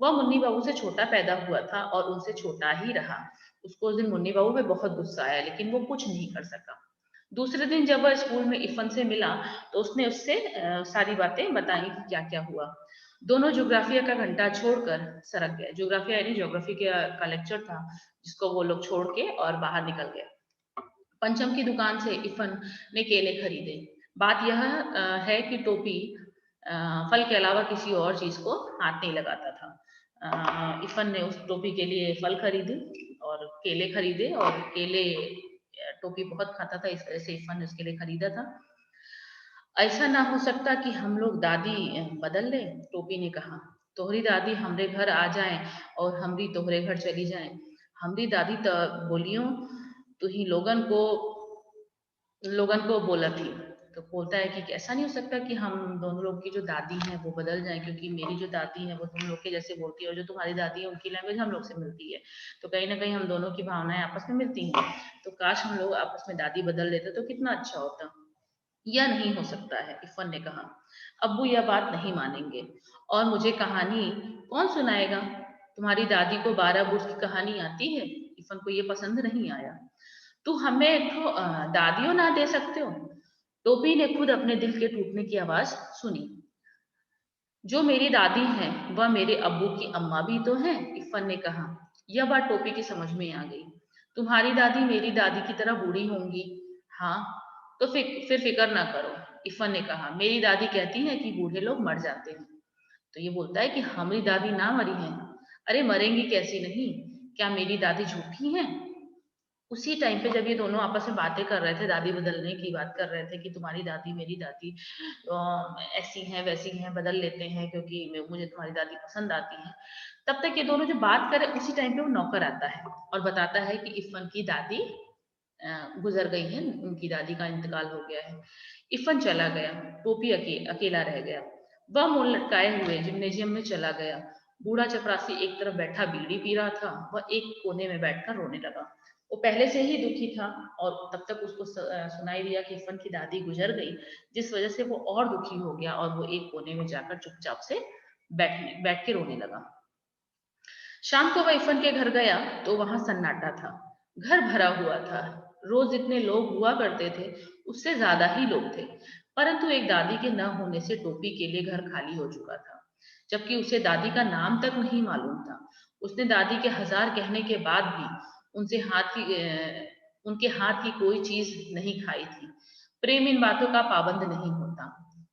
वह मुन्नी बाबू से छोटा पैदा हुआ था और उनसे छोटा ही रहा। उसको उस दिन मुन्नी बाबू पे बहुत गुस्सा आया, लेकिन वो कुछ नहीं कर सका। दूसरे दिन जब वह स्कूल में इफ़न से मिला, तो उसने उससे सारी बातें बताई कि क्या क्या हुआ। दोनों ज्योग्राफिया का घंटा छोड़कर सरक गए। ज्योग्राफिया यानी ज्योग्राफी का लेक्चर था, जिसको वो लोग छोड़ के और बाहर निकल गए। पंचम की दुकान से इफ़न ने केले खरीदे। बात यह है कि टोपी फल के अलावा किसी और चीज को हाथ नहीं लगाता था। इफ़न ने उस टोपी के लिए फल खरीदे और केले खरीदे, और केले टोपी बहुत खाता था, इस वजह से इफ़न ने उसके लिए खरीदा था। ऐसा ना हो सकता कि हम लोग दादी बदल लें? टोपी ने कहा। तोहरी दादी हमरे घर आ जाए और हमरी तोहरे घर चली जाए। हमरी दादी तो बोलियो, तू ही लोगन को बोला थी। तो बोलता है कि ऐसा नहीं हो सकता कि हम दोनों लोग की जो दादी हैं वो बदल जाए, क्योंकि मेरी जो दादी है वो तुम लोग के जैसे बोलती है, और जो तुम्हारी दादी है उनकी लैंग्वेज हम लोग से मिलती है। तो कहीं ना कहीं हम दोनों की भावनाएं आपस में मिलती हैं। तो काश हम लोग आपस में दादी बदल लेते तो कितना अच्छा होता। यह नहीं हो सकता है, इफ़न ने कहा। अब्बू यह बात नहीं मानेंगे, और मुझे कहानी कौन सुनाएगा? तुम्हारी दादी को 12 बुर्ज की कहानी आती है? इफ़न को यह पसंद नहीं आया। तू हमें एक ठो दादियों ना दे सकते हो? टोपी ने खुद अपने दिल के टूटने की आवाज सुनी। जो मेरी दादी हैं वह मेरे अब्बू की अम्मा भी तो हैं, इफ़न ने कहा। यह बात टोपी की समझ में आ गई। तुम्हारी दादी मेरी दादी की तरह बूढ़ी होंगी? हाँ। तो फिर फिक्र ना करो, इफ़न ने कहा। मेरी दादी कहती है कि बूढ़े लोग मर जाते हैं। तो ये बोलता है कि हमारी दादी ना मरी हैं। अरे मरेंगी कैसी नहीं? क्या मेरी दादी झूठी हैं? उसी टाइम पे जब ये दोनों आपस में बातें कर रहे थे, दादी बदलने की बात कर रहे थे कि तुम्हारी दादी मेरी दादी ऐसी हैं वैसी हैं, बदल लेते हैं क्योंकि मुझे तुम्हारी दादी पसंद आती है। तब तक ये दोनों जो बात कर रहे उसी टाइम पे वो नौकर आता है और बताता है कि इफ़न की दादी गुजर गई हैं, उनकी दादी का इंतकाल हो गया है। इफ़न चला गया। टोपी अकेला रह गया। वह मुंह लटकाए हुए जिम्नेजियम में चला गया। बूढ़ा चपरासी एक तरफ बैठा बीड़ी पी रहा था, वह एक कोने में बैठकर रोने लगा। वो पहले से ही दुखी था, और तब तक उसको सुनाई दिया कि इफ़न की दादी गुजर गई, जिस वजह से वो और दुखी हो गया, और वो एक कोने में जाकर चुपचाप से बैठ के रोने लगा। शाम को वह इफ़न के घर गया तो वहां सन्नाटा था। घर भरा हुआ था। रोज जितने लोग हुआ करते थे उससे ज्यादा ही लोग थे। परंतु एक दादी के न होने से टोपी के लिए घर खाली हो चुका था, जबकि उसे दादी का नाम तक नहीं मालूम था। उसने दादी के 1000 कहने के बाद भी उनके हाथ की कोई चीज नहीं खाई थी। प्रेम इन बातों का पाबंद नहीं होता।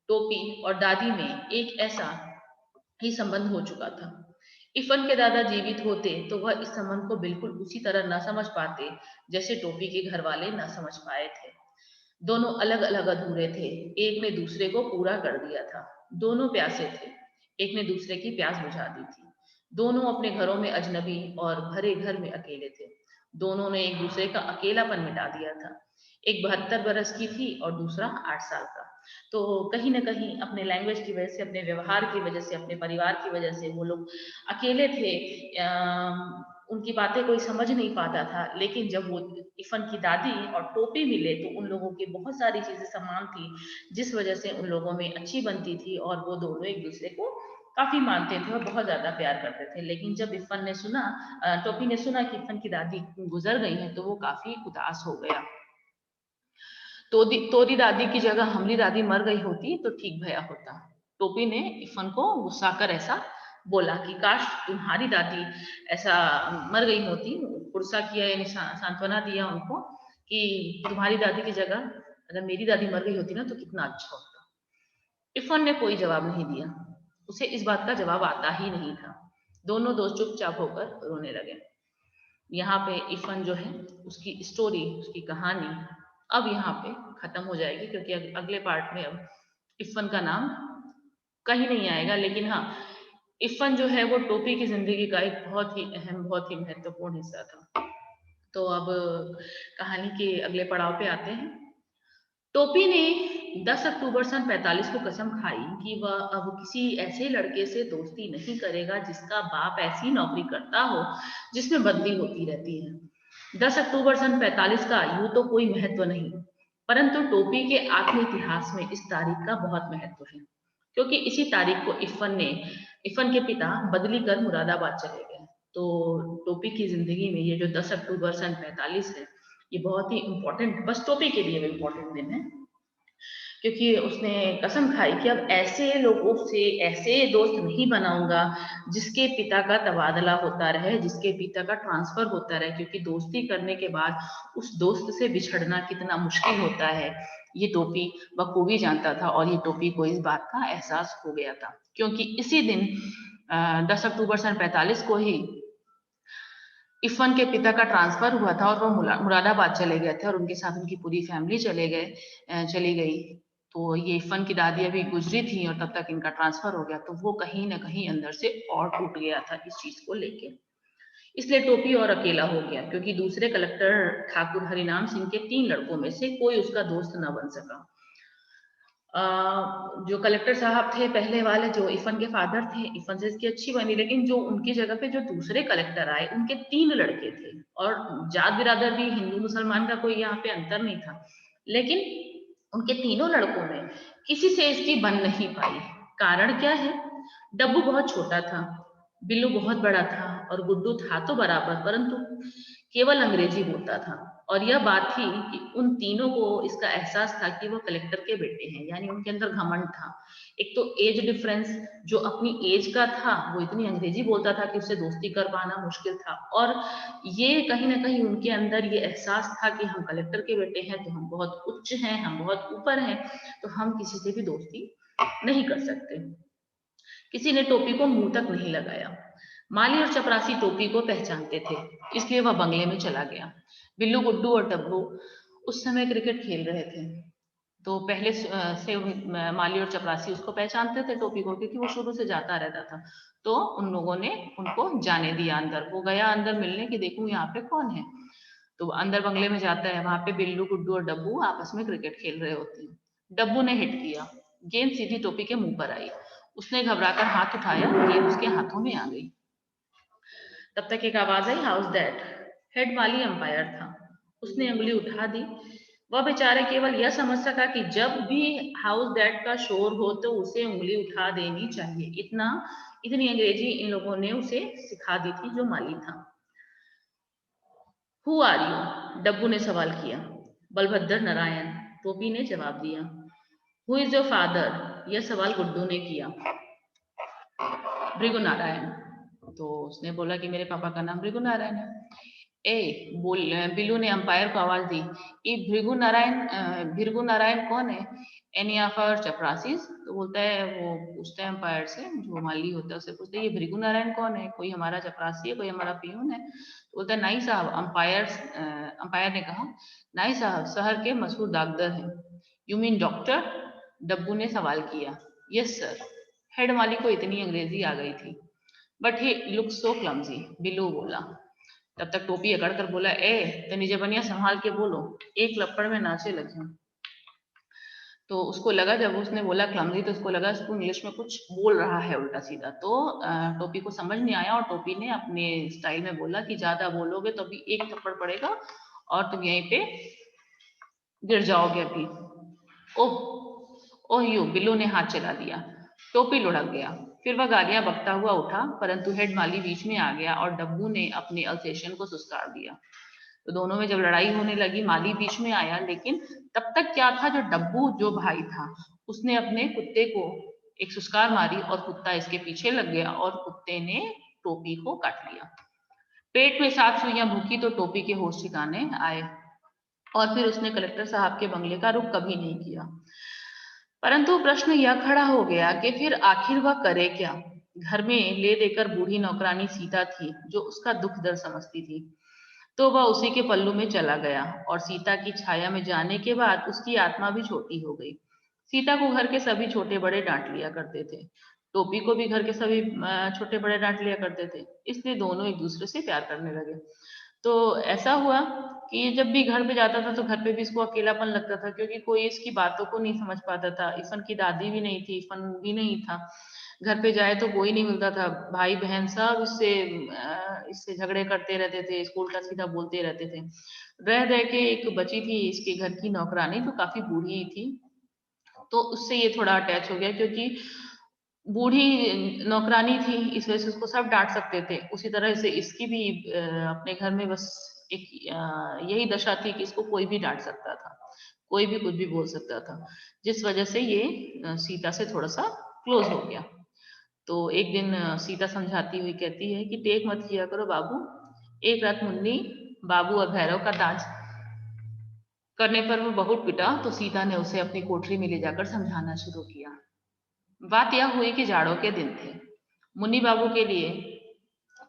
टोपी और दादी में एक ऐसा ही संबंध हो चुका था। इफन के दादा जीवित होते तो वह इस संबंध को बिल्कुल उसी तरह न समझ पाते जैसे टोपी के घर वाले न समझ पाए थे। दोनों अलग अलग अधूरे थे, एक ने दूसरे को पूरा कर दिया था। दोनों प्यासे थे, एक ने दूसरे की प्यास बुझा दी थी। दोनों अपने घरों में अजनबी और भरे घर में अकेले थे। दोनों ने एक दूसरे का अकेलापन मिटा दिया था। एक 72 बरस की थी और दूसरा 8 साल का। तो कहीं ना कहीं अपने लैंग्वेज की वजह से, अपने व्यवहार की वजह से, अपने परिवार की वजह से वो लोग अकेले थे। उनकी बातें कोई समझ नहीं पाता था, लेकिन जब वो इफन की दादी और टोपी मिले तो उन लोगों की बहुत सारी चीजें समान थी, जिस वजह से उन लोगों में अच्छी बनती थी और वो दोनों एक दूसरे को काफी मानते थे और बहुत ज्यादा प्यार करते थे। लेकिन जब टोपी ने सुना कि इफन की दादी गुजर गई है तो वो काफी उदास हो गया। तोरी दादी की जगह हमारी दादी मर गई होती तो ठीक भया होता। टोपी ने इफन को गुस्सा कर ऐसा बोला कि काश तुम्हारी दादी ऐसा मर गई होती। गुस्सा किया यानी सांत्वना दिया उनको कि तुम्हारी दादी की जगह अगर मेरी दादी मर गई होती ना तो कितना अच्छा होता। इफन ने कोई जवाब नहीं दिया, उसे इस बात का जवाब आता ही नहीं था। दोनों दोस्त चुपचाप होकर रोने लगे। यहाँ पे इफन जो है उसकी स्टोरी, उसकी कहानी अब यहाँ पे खत्म हो जाएगी, क्योंकि अगले पार्ट में अब इफन का नाम कहीं नहीं आएगा। लेकिन हाँ, इफन जो है वो टोपी की जिंदगी का एक बहुत ही अहम, बहुत ही महत्वपूर्ण हिस्सा था। तो अब कहानी के अगले पड़ाव पे आते हैं। टोपी ने 10 अक्टूबर सन 45 को कसम खाई कि वह अब किसी ऐसे लड़के से दोस्ती नहीं करेगा जिसका बाप ऐसी नौकरी करता हो जिसमें बदली होती रहती है। 10 अक्टूबर सन 45 का यूं तो कोई महत्व नहीं, परंतु टोपी के आत्म इतिहास में इस तारीख का बहुत महत्व है, क्योंकि इसी तारीख को इफन के पिता बदली कर मुरादाबाद चले गए। तो टोपी की जिंदगी में ये जो 10 अक्टूबर सन 45 है, ये बहुत ही इम्पोर्टेंट, बस टोपी के लिए भी इम्पोर्टेंट दिन है, क्योंकि उसने कसम खाई कि अब ऐसे लोगों से ऐसे दोस्त नहीं बनाऊंगा जिसके पिता का तबादला होता रहे, जिसके पिता का ट्रांसफर होता रहे, क्योंकि दोस्ती करने के बाद उस दोस्त से बिछड़ना कितना मुश्किल होता है ये टोपी बखूबी जानता था। और ये टोपी को इस बात का एहसास हो गया था, क्योंकि इसी दिन 10 अक्टूबर सन 45 को ही इफन के पिता का ट्रांसफर हुआ था और वो मुरादाबाद चले गए थे और उनके साथ उनकी पूरी फैमिली चली गई। तो ये इफन की दादी अभी गुजरी थी और तब तक इनका ट्रांसफर हो गया, तो वो कहीं ना कहीं अंदर से और टूट गया था इस चीज को लेके। इसलिए टोपी और अकेला हो गया, क्योंकि दूसरे कलेक्टर ठाकुर हरिनाम सिंह के 3 लड़कों में से कोई उसका दोस्त न बन सका। जो कलेक्टर साहब थे पहले वाले, जो इफन के फादर थे, इफन से इसकी अच्छी बनी, लेकिन जो उनकी जगह पे जो दूसरे कलेक्टर आए उनके 3 लड़के थे। और जात बिरादर भी हिंदू मुसलमान का कोई यहाँ पे अंतर नहीं था, लेकिन उनके तीनों लड़कों में किसी से इसकी बन नहीं पाई। कारण क्या है? डब्बू बहुत छोटा था, बिल्लू बहुत बड़ा था और गुड्डू था तो बराबर, परंतु केवल अंग्रेजी बोलता था। और यह बात थी कि उन तीनों को इसका एहसास था कि वो कलेक्टर के बेटे हैं, यानी उनके अंदर घमंड था। एक तो एज डिफरेंस, जो अपनी एज का था वो इतनी अंग्रेजी बोलता था कि उससे दोस्ती कर पाना मुश्किल था। और ये कहीं ना कहीं उनके अंदर ये एहसास था कि हम कलेक्टर के बेटे हैं तो हम बहुत उच्च हैं, हम बहुत ऊपर हैं, तो हम किसी से भी दोस्ती नहीं कर सकते। किसी ने टोपी को मुंह तक नहीं लगाया। माली और चपरासी टोपी को पहचानते थे, इसलिए वह बंगले में चला गया। बिल्लू, गुड्डू और डब्बू उस समय क्रिकेट खेल रहे थे। तो पहले से माली और चपरासी उसको पहचानते थे टोपी को, क्योंकि वो शुरू से जाता रहता था। तो उन लोगों ने उनको जाने दिया अंदर। वो गया अंदर मिलने की, देखूं यहाँ पे कौन है। तो अंदर बंगले में जाता है, वहां पे बिल्लू, गुड्डू और डब्बू आपस में क्रिकेट खेल रहे होते हैं। डब्बू ने हिट किया, गेंद सीधी टोपी के मुंह पर आई। उसने घबराकर हाथ उठाया, गेंद उसके हाथों में आ गई। तब तक एक आवाज आई, हाउस दैट। हेड माली अंपायर था, उसने उंगली उठा दी। वह बेचारे केवल यह समझ सका कि जब भी हाउस दैट का शोर हो तो उसे उंगली उठा देनी चाहिए। इतनी अंग्रेजी इन लोगों ने उसे सिखा दी थी, जो माली था। Who are you? डब्बू ने सवाल किया। बलभद्र नारायण, टोपी ने जवाब दिया। हु इज योर फादर, यह सवाल गुड्डू ने किया। भृगु नारायण। तो उसने बोला कि मेरे पापा का नाम भृगु नारायण है। बिल्लू ने अंपायर को आवाज दी, ये भृगु नारायण कौन है? एनी ऑफ आवर चपरासीज? तो बोलता है, वो पूछता है अंपायर से, जो माली होता है उससे पूछते हैं, ये भृगु नारायण कौन है? कोई हमारा चपरासी है, कोई हमारा पियून है? तो बोलता है, नहीं साहब। अंपायर ने कहा, नहीं साहब, शहर के मशहूर डॉक्टर हैं। You mean doctor? डब्बू ने सवाल किया। Yes sir. हेड माली को इतनी अंग्रेजी आ गई थी। But he look so clumsy, Billu बोला। तब तक टोपी अकड़ कर बोला, तनी जबनिया संभाल के बोलो, एक लपड़ में नाचे लगी। तो उसको लगा, जब उसने बोला क्लमजी, तो उसको लगा उसको इंग्लिश में कुछ बोल रहा है उल्टा सीधा। तो टोपी को समझ नहीं आया और टोपी ने अपने स्टाइल में बोला कि ज्यादा बोलोगे तो अभी एक थप्पड़ पड़ेगा और तुम यहीं पे गिर जाओगे अभी। ओह ओह यू, बिल्लू ने हाथ चला दिया। टोपी लुढ़क गया। फिर वह गालियां बकता हुआ उठा, परंतु हेड माली बीच में आ गया और डब्बू ने अपने अल्सेशियन को सुस्कार दिया। तो दोनों में जब लड़ाई होने लगी, माली बीच में आया, लेकिन तब तक क्या था, जो डब्बू जो भाई था उसने अपने कुत्ते को एक सुस्कार मारी और कुत्ता इसके पीछे लग गया और कुत्ते ने टोपी को काट लिया। पेट में 7 सुइयां भूखी तो टोपी के होश ठिकाने आए और फिर उसने कलेक्टर साहब के बंगले का रुख कभी नहीं किया। परंतु प्रश्न यह खड़ा हो गया कि फिर आखिर वह करे क्या? घर में ले देकर बूढ़ी नौकरानी सीता थी, जो उसका दुख दर्द समझती थी। तो वह उसी के पल्लू में चला गया और सीता की छाया में जाने के बाद उसकी आत्मा भी छोटी हो गई। सीता को घर के सभी छोटे बड़े डांट लिया करते थे। टोपी को भी घर के सभी छोटे बड़े डांट लिया करते थे। इसलिए दोनों एक दूसरे से प्यार करने लगे। तो ऐसा हुआ कि जब भी घर पे जाता था तो घर पे भी इसको अकेलापन लगता था, क्योंकि कोई इसकी बातों को नहीं समझ पाता था। इफन की दादी भी नहीं थी, इफन भी नहीं था। घर पे जाए तो कोई नहीं मिलता था। भाई बहन सब इससे झगड़े करते रहते थे, इसको उल्टा सीधा बोलते रहते थे। रह रह के एक बची थी इसके घर की नौकरानी, जो काफी बूढ़ी थी। तो उससे ये थोड़ा अटैच हो गया, क्योंकि बूढ़ी नौकरानी थी, इस वजह से उसको सब डांट सकते थे। उसी तरह से इसकी भी अपने घर में बस एक यही दशा थी कि इसको कोई भी डांट सकता था, कोई भी कुछ भी बोल सकता था, जिस वजह से ये सीता से थोड़ा सा क्लोज हो गया। तो एक दिन सीता समझाती हुई कहती है कि टेक मत किया करो बाबू। एक रात मुन्नी, बाबू और भैरव का डांस करने पर वो बहुत पिटा, तो सीता ने उसे अपनी कोठरी में ले जाकर समझाना शुरू किया। बात यह हुई कि जाड़ों के दिन थे। मुन्नी बाबू के लिए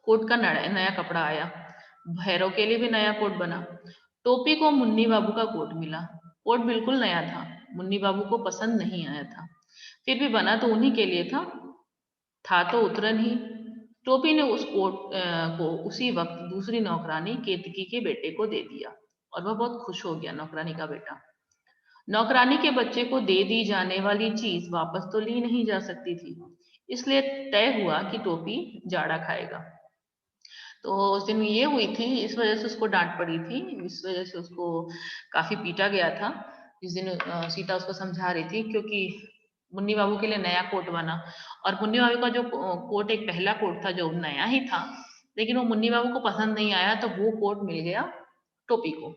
कोट का नया कपड़ा आया। भैरव के लिए भी नया कोट बना। टोपी को मुन्नी बाबू का कोट मिला। कोट बिल्कुल नया था, मुन्नी बाबू को पसंद नहीं आया था, फिर भी बना तो उन्हीं के लिए था तो उतरन ही। टोपी ने उस कोट को उसी वक्त दूसरी नौकरानी केतकी के बेटे को दे दिया और वह बहुत खुश हो गया, नौकरानी का बेटा। नौकरानी के बच्चे को दे दी जाने वाली चीज वापस तो ली नहीं जा सकती थी, इसलिए तय हुआ कि टोपी जाड़ा खाएगा। तो उस दिन ये हुई थी, इस वजह से उसको डांट पड़ी थी, इस वजह से उसको काफी पीटा गया था। जिस दिन सीता उसको समझा रही थी, क्योंकि मुन्नी बाबू के लिए नया कोट बना और मुन्नी बाबू का जो कोट एक पहला कोट था जो नया ही था, लेकिन वो मुन्नी बाबू को पसंद नहीं आया, तो वो कोट मिल गया टोपी को।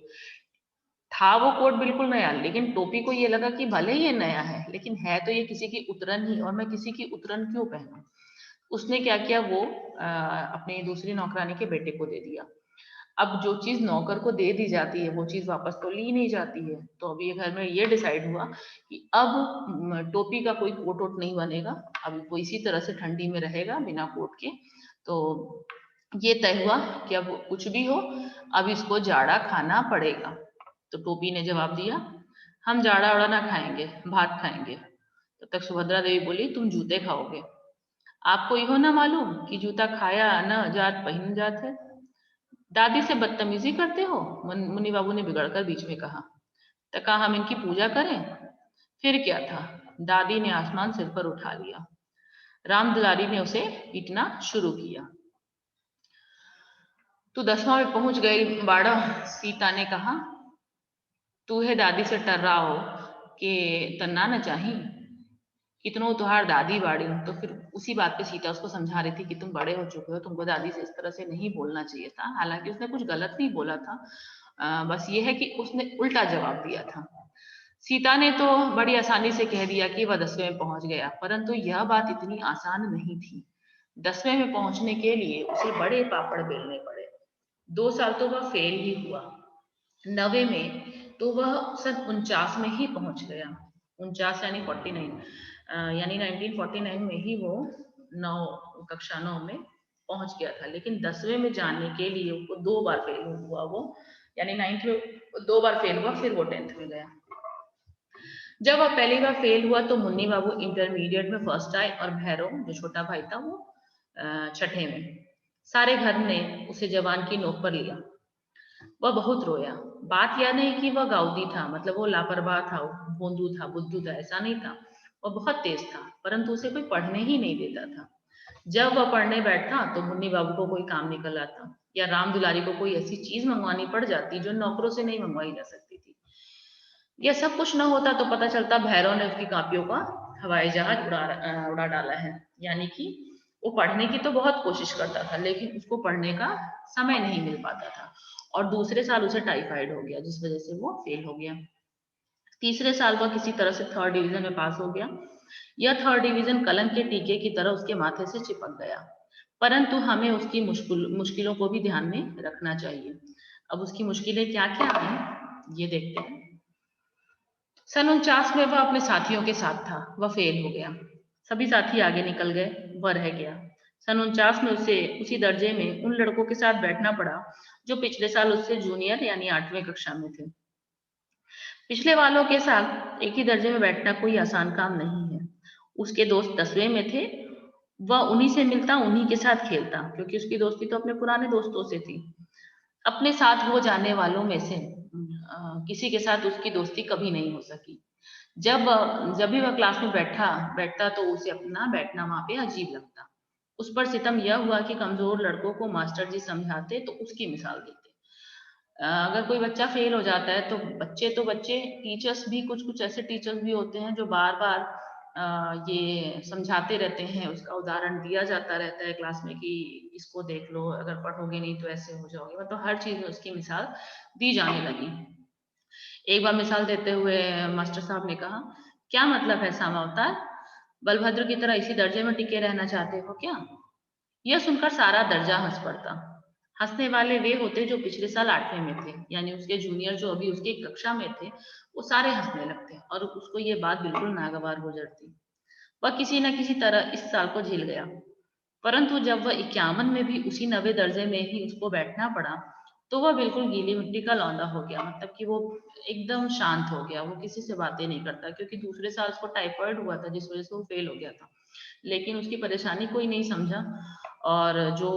था वो कोट बिल्कुल नया, लेकिन टोपी को ये लगा कि भले ही ये नया है, लेकिन है तो ये किसी की उतरन ही, और मैं किसी की उतरन क्यों पहनूं। उसने क्या किया, वो अपनी दूसरी नौकरानी के बेटे को दे दिया। अब जो चीज नौकर को दे दी जाती है वो चीज वापस तो ली नहीं जाती है। तो अभी ये घर में ये डिसाइड हुआ कि अब टोपी का कोई कोट वोट नहीं बनेगा, अब वो इसी तरह से ठंडी में रहेगा बिना कोट के। तो ये तय हुआ कि अब कुछ भी हो, अब इसको जाड़ा खाना पड़ेगा। तो टोपी ने जवाब दिया, हम जाड़ा वाड़ा ना खाएंगे, भात खाएंगे। तब तक सुभद्रा देवी बोली, तुम जूते खाओगे। आपको इहो ना मालूम कि जूता खाया न जात पहिन जात है। दादी से बदतमीजी करते हो, मुन्नी बाबू ने बिगड़कर बीच में कहा। तो कहा हम इनकी पूजा करें? फिर क्या था, दादी ने आसमान सिर पर उठा लिया। राम दुलारी ने उसे पीटना शुरू किया। तू 10वां में पहुंच गई बाड़ा, सीता ने कहा। तू है दादी से टर्रा हो कि तन्ना न चाही, कितनो तुहार दादी बाड़ी। तो फिर उसी बात पे सीता उसको समझा रही थी कि तुम बड़े हो चुके हो, तुमको दादी से इस तरह से नहीं बोलना चाहिए था। हालांकि उसने कुछ गलत नहीं बोला था, बस ये है कि उसने उल्टा जवाब दिया था। सीता ने तो बड़ी आसानी से कह दिया कि वह 10वें में पहुंच गया, परंतु यह बात इतनी आसान नहीं थी। 10वें में पहुंचने के लिए उसे बड़े पापड़ बेलने पड़े। 2 साल तो वह फेल ही हुआ। 9वें में तो वह सन 49 में ही पहुंच गया। 49 यानी 49, यानी 1949 में ही वो नौ कक्षा 9 में पहुंच गया था। लेकिन 10वें में जाने के लिए वो 2 बार फेल हुआ। वो यानी 9th में 2 बार फेल हुआ, फिर वो 10th में गया। जब वह पहली बार फेल हुआ तो मुन्नी बाबू इंटरमीडिएट में फर्स्ट आए और भैरव जो छोटा भाई था वो 6ठे में। सारे घर ने उसे जवान की नोक पर लिया। वह बहुत रोया। बात यह नहीं कि वह गाउदी था, मतलब वो लापरवाह था, भोंदू था, बुद्धू था, ऐसा नहीं था। वह बहुत तेज था, परंतु उसे कोई पढ़ने ही नहीं देता था। जब वह पढ़ने बैठता तो मुन्नी बाबू को कोई काम निकल आता, या राम दुलारी को कोई ऐसी चीज मंगवानी पड़ जाती जो नौकरों से नहीं मंगवाई जा सकती थी। यह सब कुछ न होता तो पता चलता भैरव ने उसकी कापियों का हवाई जहाज उड़ा डाला है। यानी कि वो पढ़ने की तो बहुत कोशिश करता था, लेकिन उसको पढ़ने का समय नहीं मिल पाता था। और दूसरे साल उसे टाइफाइड हो गया, जिस वजह से वो फेल हो गया। तीसरे साल वह किसी तरह से 3rd डिवीजन में पास हो गया। यह 3rd डिवीजन कलंक के टीके की तरह उसके माथे से चिपक गया। परंतु हमें उसकी मुश्किलों को भी ध्यान में रखना चाहिए। अब उसकी मुश्किलें क्या क्या हैं ये देखते हैं। सन 49 में वह अपने साथियों के साथ था। वह फेल हो गया। सभी साथी आगे निकल गए, वह रह गया। सन 49 में उसे उसी दर्जे में उन लड़कों के साथ बैठना पड़ा जो पिछले साल उससे जूनियर यानी 8वीं कक्षा में थे। पिछले वालों के साथ एक ही दर्जे में बैठना कोई आसान काम नहीं है। उसके दोस्त 10वें में थे। वह उन्हीं से मिलता, उन्हीं के साथ खेलता, क्योंकि उसकी दोस्ती तो अपने पुराने दोस्तों से थी। अपने साथ हो जाने वालों में से किसी के साथ उसकी दोस्ती कभी नहीं हो सकी। जब जब भी वह क्लास में बैठता तो उसे अपना बैठना वहां पे अजीब लगता। उस पर सितम यह हुआ कि कमजोर लड़कों को मास्टर जी समझाते तो उसकी मिसाल देते। अगर कोई बच्चा फेल हो जाता है तो बच्चे, टीचर्स भी, कुछ कुछ ऐसे टीचर्स भी होते हैं जो बार बार ये समझाते रहते हैं। उसका उदाहरण दिया जाता रहता है क्लास में कि इसको देख लो, अगर पढ़ोगे नहीं तो ऐसे हो जाओगे। मतलब हर चीज में उसकी मिसाल दी जाने लगी। एक बार मिसाल देते हुए मास्टर साहब ने कहा, क्या मतलब है सामावतार, बलभद्र की तरह इसी दर्जे में टिके रहना चाहते हो क्या? यह सुनकर सारा दर्जा हंस पड़ता। हंसने वाले वे होते जो पिछले साल 8वें में थे, यानी उसके जूनियर जो अभी उसकी कक्षा में थे, वो सारे हंसने लगते और उसको ये बात बिल्कुल नागवार हो जाती। वह किसी न किसी तरह इस साल को झेल गया। परंतु जब वह 51 में भी उसी 9वें दर्जे में ही उसको बैठना पड़ा तो वह बिल्कुल गीली मिट्टी का लौंदा हो गया। मतलब कि वो एकदम शांत हो गया। वो किसी से बातें नहीं करता, क्योंकि दूसरे साल उसको टाइफाइड हुआ था जिस वजह से वो फेल हो गया था। लेकिन उसकी परेशानी कोई नहीं समझा। और जो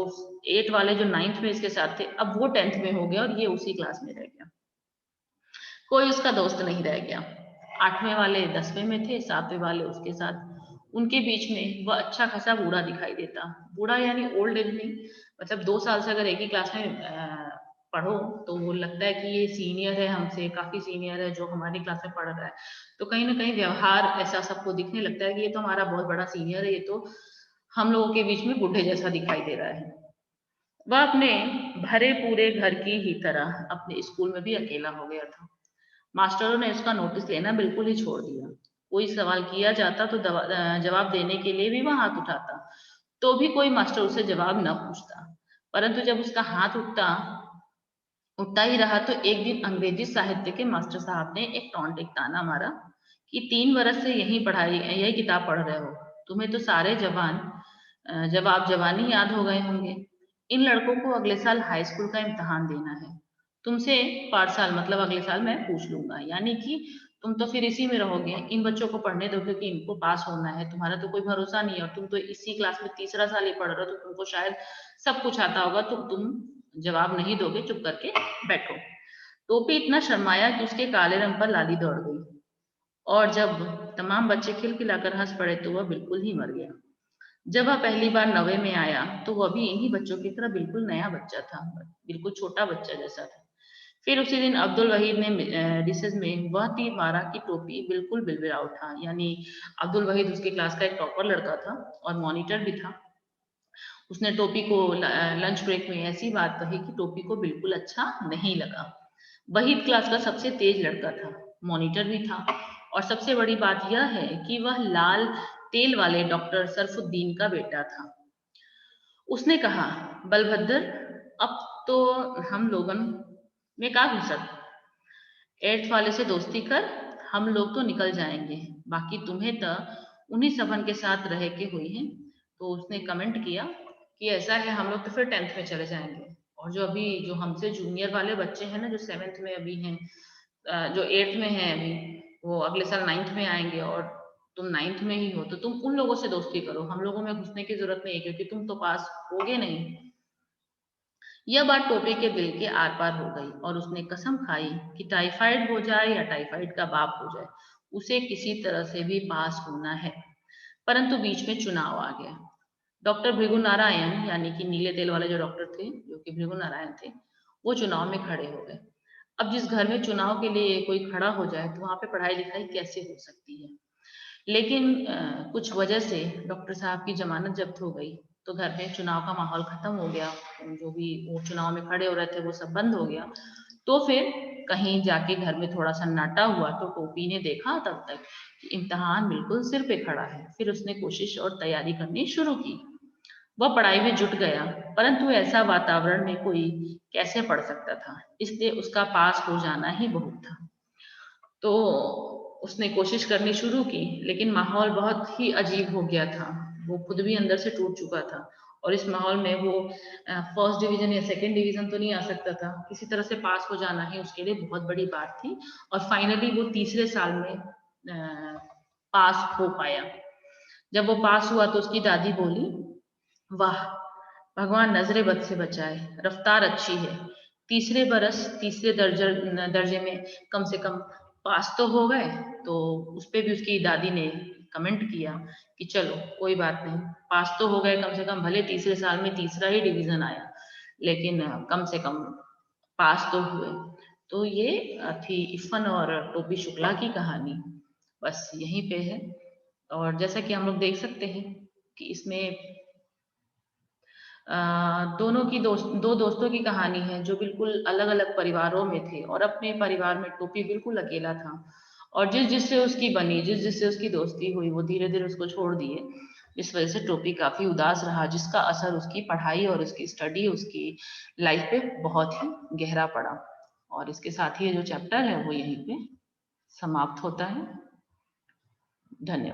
8 वाले जो 9th में इसके साथ थे, अब वो 10th में हो गया और ये उसी क्लास में रह गया। कोई उसका दोस्त नहीं रह गया। 8वें वाले 10वें में थे, 7वें वाले उसके साथ। उनके बीच में वह अच्छा खासा बूढ़ा दिखाई देता। बूढ़ा यानी ओल्ड एज नहीं, मतलब 2 साल से अगर एक ही क्लास में पढ़ो तो वो लगता है कि ये सीनियर है, हमसे काफी सीनियर है जो हमारी क्लास में पढ़ रहा है। तो कहीं ना कहीं व्यवहार ऐसा सबको दिखने लगता है कि ये तो हमारा बहुत बड़ा सीनियर है, ये तो हम लोगों के बीच में बूढ़े जैसा दिखाई दे रहा है। वह अपने भरे पूरे घर की ही तरह अपने स्कूल में भी अकेला हो गया था। मास्टरों ने उसका नोटिस लेना बिल्कुल ही छोड़ दिया। कोई सवाल किया जाता तो जवाब देने के लिए भी वह हाथ उठाता, तो भी कोई मास्टर उसे जवाब न पूछता। परंतु जब उसका हाथ उठता ही रहा तो एक दिन अंग्रेजी साहित्य के मास्टर साहब ने एक टॉन्ट, एक ताना मारा कि 3 बरस से यही किताब पढ़ रहे हो, तुम्हें तो सारे जवाब जवानी याद हो गए होंगे। इन लड़कों को अगले साल हाई स्कूल का इम्तहान देना है। तुमसे पाठशाल मतलब अगले साल मैं पूछ लूंगा, यानी कि तुम तो फिर इसी में रहोगे। इन बच्चों को पढ़ने दो क्योंकि इनको पास होना है, तुम्हारा तो कोई भरोसा नहीं है। और तुम तो इसी क्लास में तीसरा साल ही पढ़ रहे हो, तो तुमको शायद सब कुछ आता होगा, तो तुम जवाब नहीं दोगे, चुप करके बैठो। टोपी इतना शर्माया कि उसके काले रंग पर लाली दौड़ गई। और जब तमाम बच्चे खिलखिलाकर हंस पड़े तो वह बिल्कुल ही मर गया। जब वह पहली बार 9वें में आया तो वह भी इन्हीं बच्चों की तरह बिल्कुल नया बच्चा था, बिल्कुल छोटा बच्चा जैसा था। फिर उसी दिन अब्दुल वहीद ने रिसेस में वह तीर मारा कि टोपी बिल्कुल बिलबिला उठा। यानी अब्दुल वहीद उसकी क्लास का एक टॉपर लड़का था और मॉनिटर भी था। उसने टोपी को लंच ब्रेक में ऐसी बात कही कि टोपी को बिल्कुल अच्छा नहीं लगा। वहीद क्लास का सबसे तेज लड़का था। मॉनिटर भी था। और सबसे बड़ी बात यह है कि वह लाल तेल वाले डॉक्टर सरफुद्दीन का बेटा था। उसने कहा, बलभद्र, अब तो हम लोगन में का घुसत, 8th वाले से दोस्ती कर, हम लोग तो निकल जाएंगे, बाकी तुम्हें तो उन्हीं सबन के साथ रह के हुई है। तो उसने कमेंट किया कि ऐसा है, हम लोग तो फिर 10th में चले जाएंगे, और जो अभी जो हमसे जूनियर वाले बच्चे हैं ना, जो 7th में अभी हैं, जो 8th में हैं अभी, वो अगले साल 9th में आएंगे, और तुम 9th में ही हो, तो तुम उन लोगों से दोस्ती करो, हम लोगों में घुसने की जरूरत नहीं है, क्योंकि तुम तो पास होगे नहीं। यह बात टोपी के दिल के आर पार हो गई, और उसने कसम खाई कि टाइफाइड हो जाए या टाइफाइड का बाप हो जाए, उसे किसी तरह से भी पास होना है। परंतु बीच में चुनाव आ गया। डॉक्टर भृगु नारायण, यानी कि नीले तेल वाले जो डॉक्टर थे, जो कि भृगु नारायण थे, वो चुनाव में खड़े हो गए। अब जिस घर में चुनाव के लिए कोई खड़ा हो जाए, तो वहां पे पढ़ाई लिखाई कैसे हो सकती है। लेकिन कुछ वजह से डॉक्टर साहब की जमानत जब्त हो गई, तो घर में चुनाव का माहौल खत्म हो गया। जो भी वो चुनाव में खड़े हो रहे थे वो सब बंद हो गया। तो फिर कहीं जाके घर में थोड़ा सन्नाटा हुआ, तो टोपी ने देखा तब तक कि इम्तिहान बिल्कुल सिर पे खड़ा है। फिर उसने कोशिश और तैयारी करनी शुरू की। वह पढ़ाई में जुट गया, परंतु ऐसा वातावरण में कोई कैसे पढ़ सकता था, इसलिए उसका पास हो जाना ही बहुत था। तो उसने कोशिश करनी शुरू की, लेकिन माहौल बहुत ही अजीब हो गया था। वो खुद भी अंदर से टूट चुका था, और इस माहौल में वो फर्स्ट डिवीजन या सेकंड डिवीजन तो नहीं आ सकता था, किसी तरह से पास हो जाना ही उसके लिए बहुत बड़ी बात थी। और फाइनली वो तीसरे साल में पास हो पाया। जब वो पास हुआ तो उसकी दादी बोली, वाह, भगवान नजरे बद से बचाए, रफ्तार अच्छी है, तीसरे बरस तीसरे दर्जे में कम से कम पास तो हो गए। तो उस पे भी उसकी दादी ने कमेंट किया कि चलो कोई बात नहीं, पास तो हो गए कम से कम, भले तीसरे साल में तीसरा ही डिवीजन आया, लेकिन कम से कम पास तो हुए। तो ये थी इरफान और टोपी शुक्ला की कहानी, बस यहीं पे है। और जैसा कि हम लोग देख सकते हैं कि इसमें दोनों की दो दोस्तों की कहानी है, जो बिल्कुल अलग अलग परिवारों में थे, और अपने परिवार में टोपी बिल्कुल अकेला था। और जिस जिससे उसकी बनी, जिस जिससे उसकी दोस्ती हुई, वो धीरे धीरे उसको छोड़ दिए। इस वजह से टोपी काफी उदास रहा, जिसका असर उसकी पढ़ाई और उसकी स्टडी, उसकी लाइफ पे बहुत ही गहरा पड़ा। और इसके साथ ही ये जो चैप्टर है वो यहीं पे समाप्त होता है। धन्यवाद।